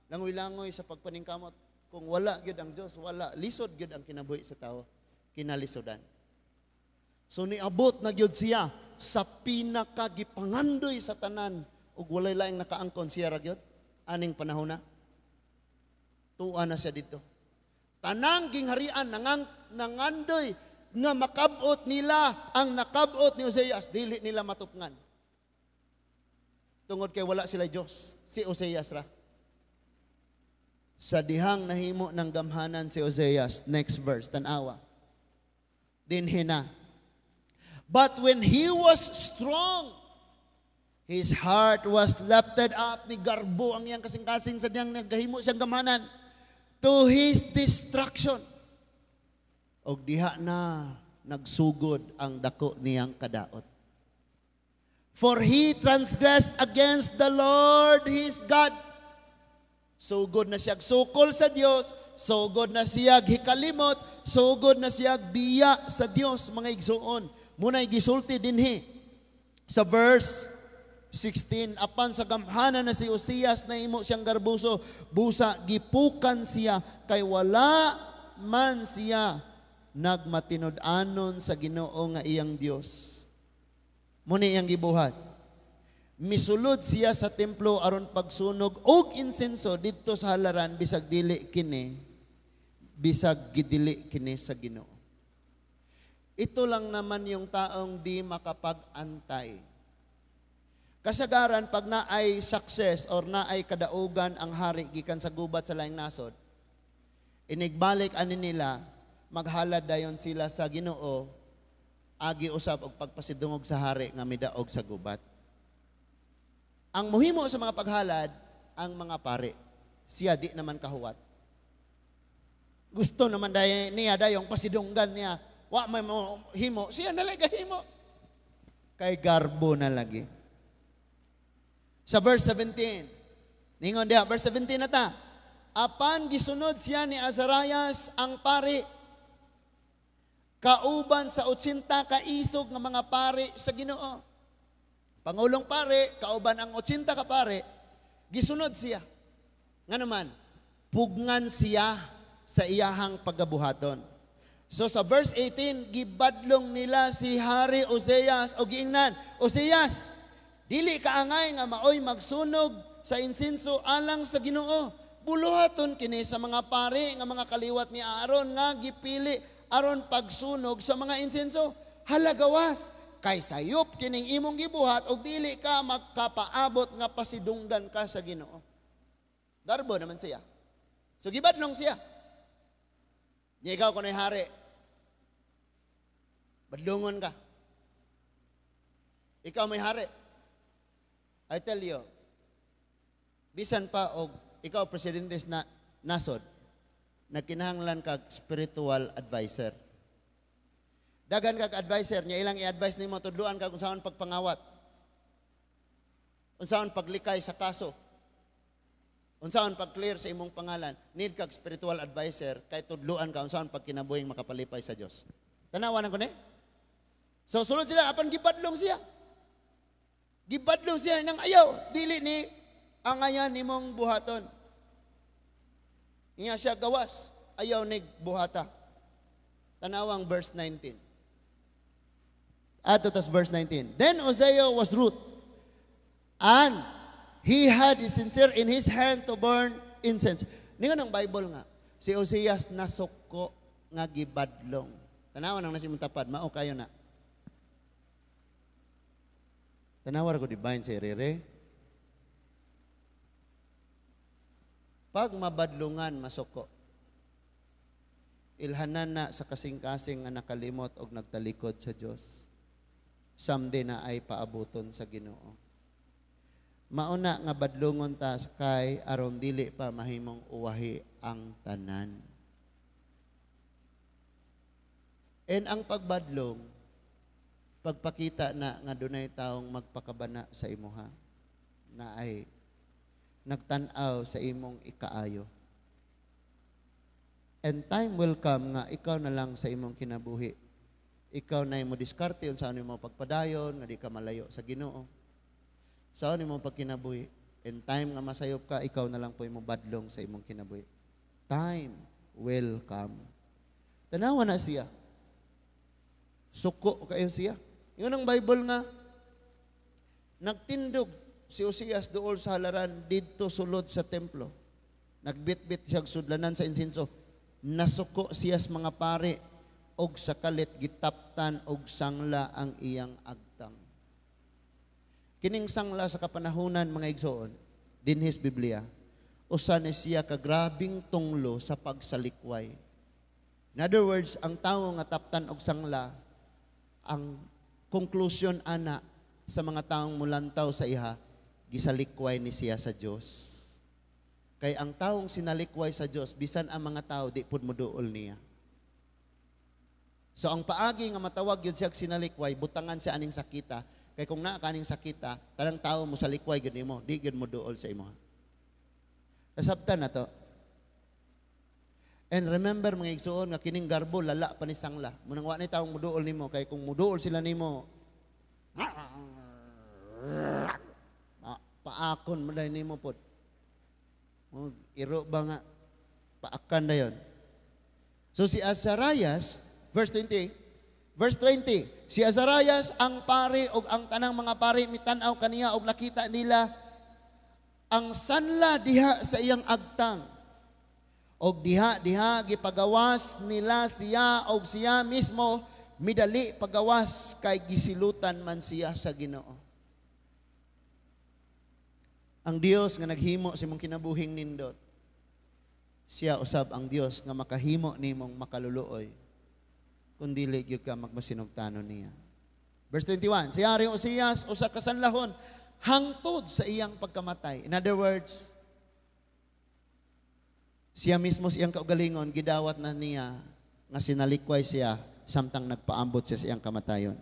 B: langoy-langoy sa pagpaningkamot. Kung wala gyud ang Diyos, wala. Lisod gyud ang kinabuhi sa tao. Kinalisodan. So niabot na gyud siya sa pinakagipangandoy sa tanan ug walay laing nakaangkon siya ra gyud aning panahon na. Tuwa na siya dito. Tanang gingharian nangandoy nga makabot nila ang nakabot ni Oseas, dili nila matupngan. Tungod kay wala sila Diyos, si Oseas ra. Sa dihang nahimo ng gamhanan si Oseas, next verse, tanawa. Dinhina. But when he was strong, his heart was lifted up, ni garbo ang iyang kasing-kasing sa diyang naghahimo siyang gamhanan to his destruction. Og diha na nagsugod ang dako niyang kadaot. For he transgressed against the Lord his God. Sugod na siyag sukol sa Dios, sugod na siyag hikalimot, sugod na siyag biya sa Dios, mga igsuon. Muna'y gisulti dinhi sa verse 16, apan sa gamhanan na si Oseas na imo siyang garbuso, busa gipukan siya kay wala man siya nagmatinud-anon sa Ginoo nga iyang Dios. Muni iyang gibuhat. Misulod siya sa templo aron pagsunog og insenso didto sa halaran bisag gidili kini sa Ginoo. Ito lang naman yung taong di makapag-antay. Kasagaran pag naay success or naay kadaugan ang hari gikan sa gubat sa laing nasod, inigbalik ani nila, maghalad dayon sila sa Ginoo, agi usab og pagpasidungog sa hari nga midaog sa gubat. Ang muhimo sa mga paghalad, ang mga pare. Siya di naman kahuwat. Gusto naman niya dayong pasidunggan niya. Wa may himo, siya nalagay himo. Kay garbo na lagi. Sa verse 17, ningon diha, verse 17 na ta. Apan gisunod siya ni Azarias ang pari, kauban sa 80 ka isog nga mga pari sa Ginoo. Pangulong pare, kauban ang 80 ka pare, gisunod siya. Nga naman, pugngan siya sa iyahang paggabuhaton. So sa verse 18, gibadlong nila si Hari Oseas o giingnan, Oseas, dili kaangay nga maoy magsunog sa insenso alang sa Ginoo. Buluhaton kini sa mga pare nga mga kaliwat ni Aaron nga gipili aron pagsunog sa mga insenso. Halagawas, kay sayop kining imong gibuhat og dili ka magkapaabot nga pasidunggan ka sa Ginoo. Darbo naman siya. So gibadlong siya. Nya ikaw kunoy hari. Badlungon ka. Ikaw may hari. I tell you, bisan pa og ikaw presidente na nasod, nagkinahanglan kag spiritual advisor. Dagan kag advisor, niya ilang i-advise nimo tudluan kag unsaon pagpangawat. Unsaon paglikay sa kaso. Unsaon pag-clear sa imong pangalan. Need kag spiritual advisor kay tudluan ka unsaon pagkinabuhing makapalipay sa Dios. Tanawan ko ni. So sulod sila apan gibadlong siya. Gibadlong siya nang ayaw dili ni angayan nimong buhaton. Inya siya gawas, ayaw nig buhata. Tanawang verse 19. Ato tas verse 19. Then Uzziah was root, and he had his censer in his hand to burn incense. Ningon ang Bible nga, si Ozias nasukko nga gibadlong. Tanawan ang nasimong tapad, mao kayo na. Tanawar ko divine si Rere. Pag mabadlungan masuko, ilhanan na sa kasing-kasing nga nakalimot og nagtalikod sa Dios. Someday na ay paabuton sa Ginoo. Mauna nga badlungon ta kay aron dili pa mahimong uwahi ang tanan. And ang pagbadlong, pagpakita na nga dunay taong magpakabana sa imuha na ay nagtanaw sa imong ikaayo. And time will come nga ikaw na lang sa imong kinabuhi. Ikaw na mo diskarte saan mo pagpadayon nga di ka malayo sa Ginoo. Saan mo pagkinabuhi. And time nga masayop ka, ikaw na lang po mo badlong sa imong kinabuhi. Time will come. Tanawa na siya. Suko kayo siya. Yun ang Bible nga. Nagtindog si Osias dool sa halaran dito sulod sa templo. Nagbit-bit siya sudlanan sa insinso. Nasuko siya sa mga pare og sa kalit gitaptan og sangla ang iyang agtang. Kining sangla sa kapanahunan mga igsoon dinhis Biblia. Usa ni siya kagrabing tunglo sa pagsalikway. In other words, ang tawo nga taptan og sangla, ang conclusion ana sa mga taong mulantaw sa iha, gisalikway ni siya sa Dios. Kay ang taong sinalikway sa Dios, bisan ang mga tao di pud moduol niya. So ang paagi nga matawag yun siya sinalikway, butangan siya aning sakita. Kay kung naa kaning sakita, tanang tao mo sa likway gud nimo, di gud mo duol sa imo. Kasabtan na to. And remember mga igsoon nga kining garbo lala pa ni sangla. Munang wa ni taong muduol nimo kay kung muduol sila nimo, paakon mo dahil nimo pod. Iro ba nga paakan na yun. So si Azarias, verse 20, si Azarias ang pari og ang tanang mga pari mitanaw kaniya og nakita nila ang sanla diha sa iyang agtang. Og diha gipagawas nila siya og siya mismo midali pagawas kay gisilutan man siya sa Ginoo. Ang Dios nga naghimo sa imong kinabuhing nindot, siya usab ang Dios nga makahimo nimong makaluluoy kung dili gyud ka magmasinugtanon niya. Verse 21, si Hari Osias usa ka sanlahon hangtod sa iyang pagkamatay. In other words, siya mismo siyang kaugalingon gidawat na niya nga sinalikway siya samtang nagpaambot siya sa iyang kamatayon.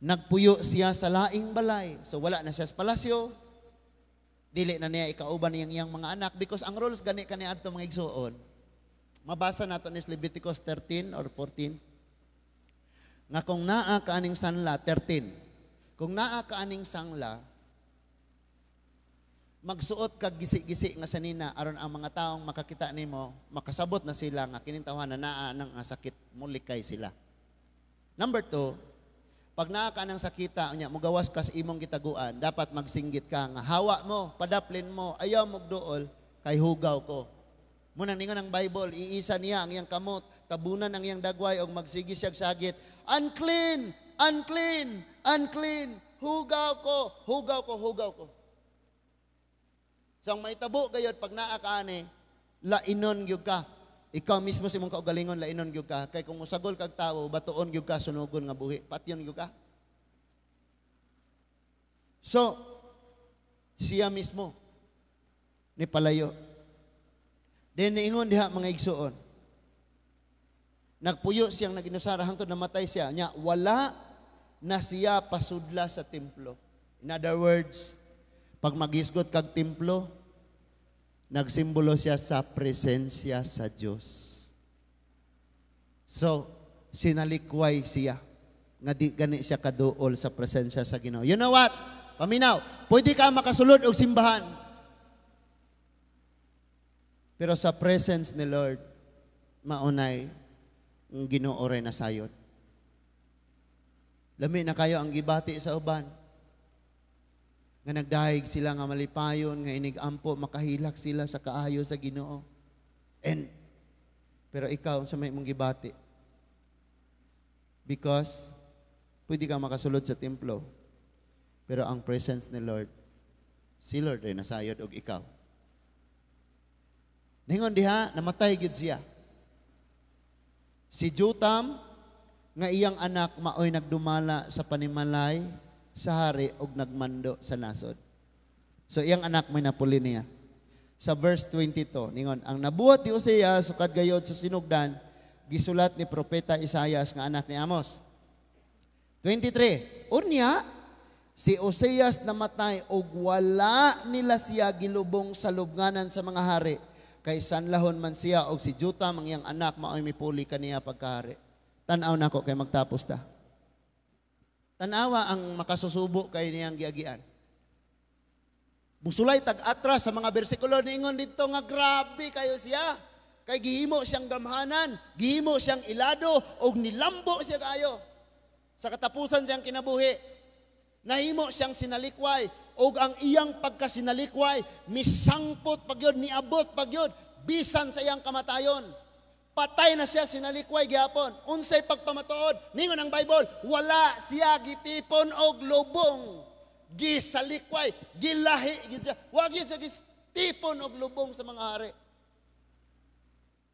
B: Nagpuyo siya sa laing balay. So wala na siya sa palasyo. Dili na niya ikauban niyang iyang mga anak because ang rules gani kaniadto mga igsoon. Mabasa nato ni Leviticus 13 or 14. Nga kung naa ka aning sanla 13. Kung naa ka aning sangla, magsuot kag gisi-gisi nga sanina aron ang mga taong makakita nimo makasabot na sila nga kining tawhan na naa nang sakit mulikay sila. Number 2, pag naa ka ng sakita unya mugawas ka sa imong gitaguan, dapat magsinggit ka nga hawa mo, padaplin mo, ayaw mo duol kay hugaw ko. Munang ningon ang Bible, iisa niya ang iyang kamot, tabunan ang iyang dagway og magsigi siya sagit. Unclean, unclean, unclean. Hugaw ko, hugaw ko, hugaw ko. So ang maitabo gayud pag naa ka ani, lainon gyud ka. ikaw mismo si mong kaugalingon lainon gyud ka. Kay kung musagol kag tawo, batuon gyud ka sunugon nga buhi. Patyon gyud ka. So, siya mismo ni palayo. Then niingon diha mga igsuon. Nagpuyo siyang naginusara hangtod namatay siya. Nya wala na siya pasudla sa templo. In other words, pag magisgot kag templo, nagsimbolo siya sa presensya sa Diyos. So, sinalikway siya. Nga di gani siya kaduol sa presensya sa Ginoo. You know what? Paminaw, pwede ka makasulod og simbahan. Pero sa presence ni Lord, maunay ang Ginoo ray nasayod. Lami na kayo ang gibati sa uban. Nga nagdahig sila nga malipayon, nga inigampo, makahilak sila sa kaayo sa Ginoo. Pero ikaw, sa may mong gibati. Because, pwede ka makasulod sa templo. Pero ang presence ni Lord, si Lord rin nasayod og ikaw. Ningon diha, namatay gid siya. Si Jotam, nga iyang anak, maoy nagdumala sa panimalay, sa hari og nagmando sa nasod. So iyang anak may napuli niya. Sa verse 22, ningon, ang nabuhat ni Oseas sukad gayod sa sinugdan, gisulat ni propeta Isaias nga anak ni Amos. 23, unya, si Oseas namatay og wala nila siya gilubong sa lubnganan sa mga hari, kay sanlahon man siya og si Jotam ang iyang anak maoy mipuli kaniya pagkahari. Tan-aw nako kay magtapos ta. Tanawa ang makasusubo kay niyang giagian. Busulay tag-atras sa mga bersikulo ningon dito nga grabe kayo siya. Kay gihimo siyang gamhanan, gihimo siyang ilado, og nilambo siya kayo. Sa katapusan siyang kinabuhi, nahimo siyang sinalikway, og ang iyang pagkasinalikway, misangpot pagyod, niabot pagyod, bisan sa iyang kamatayon. Patay na siya, sinalikway gyapon. Unsay pagpamatuod, ningon ang Bible, wala siya gitipon og lubong. Gisalikway, gilahi gid siya. Wa gyud siya gitipon og lubong sa mga hari.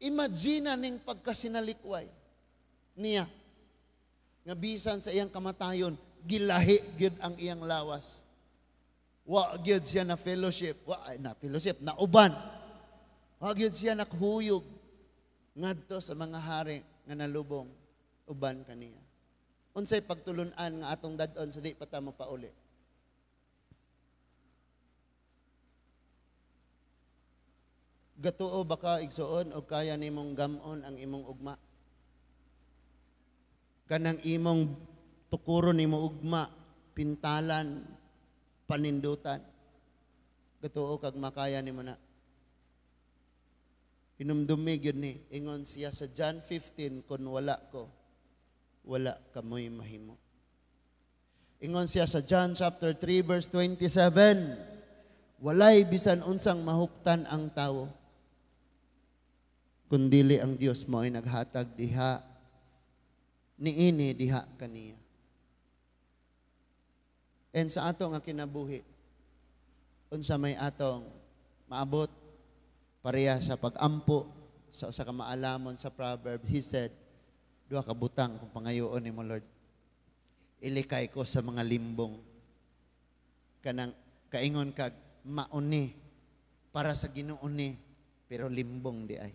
B: Imagine ning pagkasinalikway niya. Nga bisan sa iyang kamatayon, gilahi gyud ang iyang lawas. Wa gyud siya na fellowship, na uban. Wa gyud siya nakhuyog ngadto sa mga hari nga nalubong uban kaniya. Unsay pagtulunan nga atong dad-on sa di pa ta mapauli. Gatuo ba ka igsuon o kaya nimong gamon ang imong ugma? Kanang imong tukuron nimo ugma, pintalan, panindutan. Gatuo kag makaya nimo na. Hinumdumig yun ni, ingon siya sa John 15, kung wala ko, wala kamoy mahimo. Ingon siya sa John chapter 3 verse 27, walay bisan unsang mahuptan ang tao, kundili ang Dios mo ay naghatag diha, niini diha kaniya. And sa ato nga kinabuhi, unsa may atong maabot, pareha sa pag-ampo sa kamaalamon sa proverb, he said, duha ka butang kung pangayoon ni mo Lord. Ilikay ko sa mga limbong. Kanang kaingon kag mauni para sa Ginoo ni, pero limbong di ay.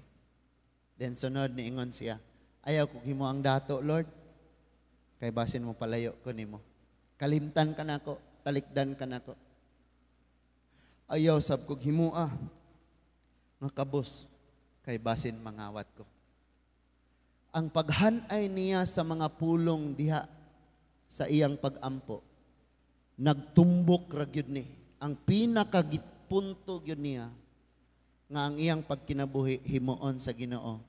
B: Then sunod ni ingon siya, ayaw ko himo ang dato Lord, kay basin mo palayo ko nimo. Kalimtan ka nako, talikdan ka nako. Ayaw sab kog himua nga kabos, kay basin mangawat ko. Ang paghanay niya sa mga pulong diha sa iyang pag-ampo, nagtumbok ra gyud ni. Ang pinakagipunto gyud niya nga ang iyang pagkinabuhi himuon sa Ginoo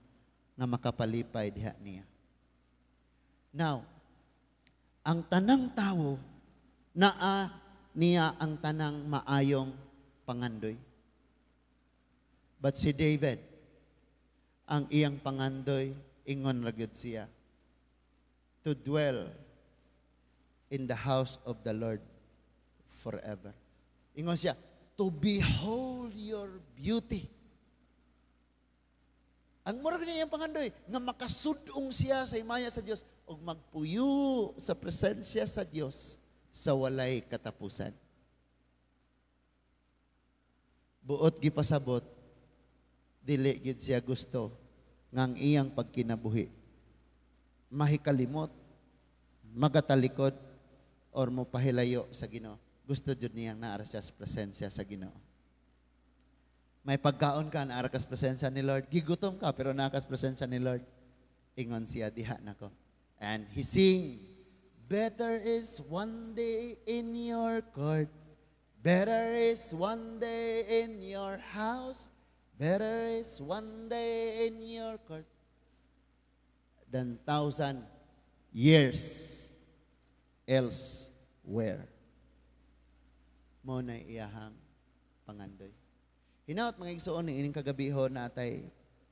B: nga makapalipay diha niya. Now, ang tanang tawo naa niya ang tanang maayong pangandoy. But si David, ang iyang pangandoy, ingon ra gyud siya, to dwell in the house of the Lord forever. Ingon siya, to behold your beauty. Ang murag niya yung pangandoy, nga makasudong siya sa himaya sa Dios ug magpuyo sa presensya sa Dios sa walay katapusan. Buot gipasabot, dili gid siya gusto ngang iyang pagkinabuhi mahikalimot, magatalikod, or mopahilayo sa Ginoo. Gusto jud niyang naara siya sa presensya sa Ginoo. May pagkaon ka, naara ka sa presensya ni Lord. Gigutom ka, pero naara ka sa presensya ni Lord. Ingon siya, diha nako. And he sing, better is one day in your court. Better is one day in your house. Better is one day in your court than 1,000 years elsewhere. Mo na iyahang pangandoy. Hinaot mga igsoon ining kagabihon natay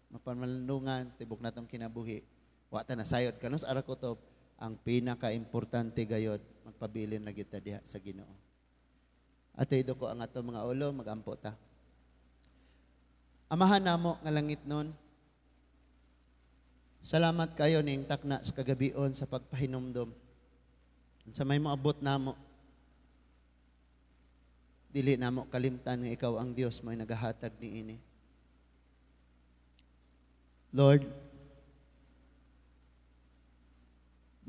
B: mapamalungan sa tibok natong kinabuhi. Wa ta nasayod kanos ara kutob ang pinaka-importante gayod magpabilin na kita diha sa Ginoo. Atay ko ang ato mga ulo magampo ta. Amahan namo nga langit nun. Salamat kayo ning takna sa kagabion sa pagpahinumdom. Sa may moabot namo. Dili namo kalimtan nga ikaw ang Dios mo'y nagahatag niini. Lord,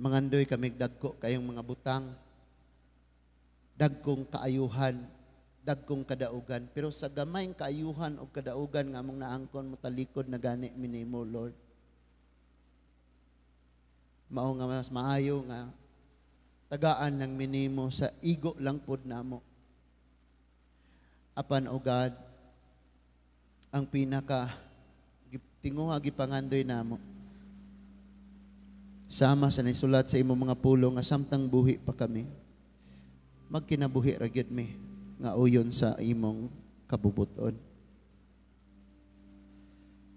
B: mangandoy kami dagko kayong mga butang, dagkong kaayuhan, dagkong kadaugan, pero sa gamayng kaayuhan o kadaugan nga among naangkon mo talikod na gani minimo, Lord. Mao nga mas maayo nga tagaan ng minimo sa igo lang pod namo. Apan o God, ang pinaka tinguha gipangandoy namo. Sama sa nisulat sa imong mga pulong nga samtang buhi pa kami. Magkinabuhi ra gyud mi nga uyon sa imong kabubuton.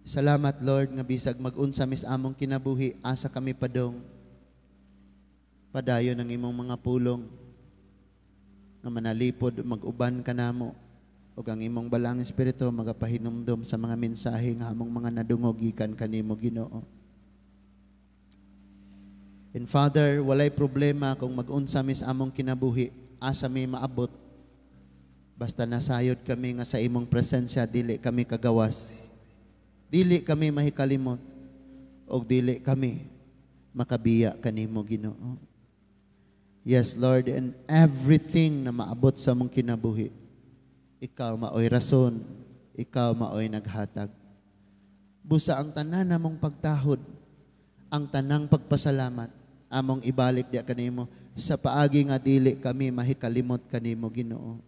B: Salamat Lord nga bisag mag-unsa mis among kinabuhi asa kami padong padayon ng imong mga pulong nga manalipod mag-uban kanamo ug ang imong balang espiritu magapahinumdom sa mga mensahe nga among mga nadungog gikan kanimo Ginoo. And Father, walay problema kung mag-unsa mis among kinabuhi asa mi maabot. Basta nasayod kami nga sa imong presensya dili kami kagawas. Dili kami mahikalimot o dili kami makabiya kanimo Ginoo. Yes, Lord, and everything na maabot sa mong kinabuhi, ikaw maoy rason, ikaw maoy naghatag. Busa ang tanan namong pagtahod, ang tanang pagpasalamat, among ibalik diya kanimo sa paagi nga dili kami mahikalimot kanimo Ginoo.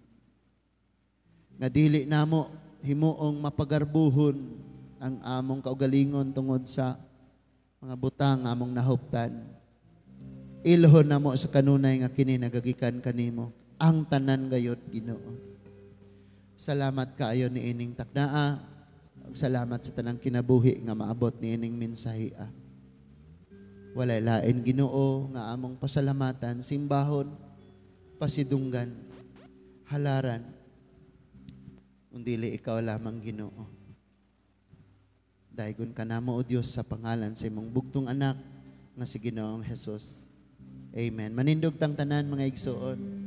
B: Nga dili namo himuong mapagarbuhon ang among kaugalingon tungod sa mga butang among nahuptan. Ilhon namo sa kanunay nga kini nagagikan kanimo ang tanan gayod Ginoo. Salamat kaayo ni ining taknaa. Salamat sa tanang kinabuhi nga maabot ni ining mensahea. Walay lain Ginoo nga among pasalamatan, simbahon, pasidunggan, halaran. Undili ikaw lamang Ginoo. Daygon ka namo o Dios sa pangalan sa imong bugtong anak nga si Ginoong Hesus. Amen. Manindog tang tanan mga igsoon.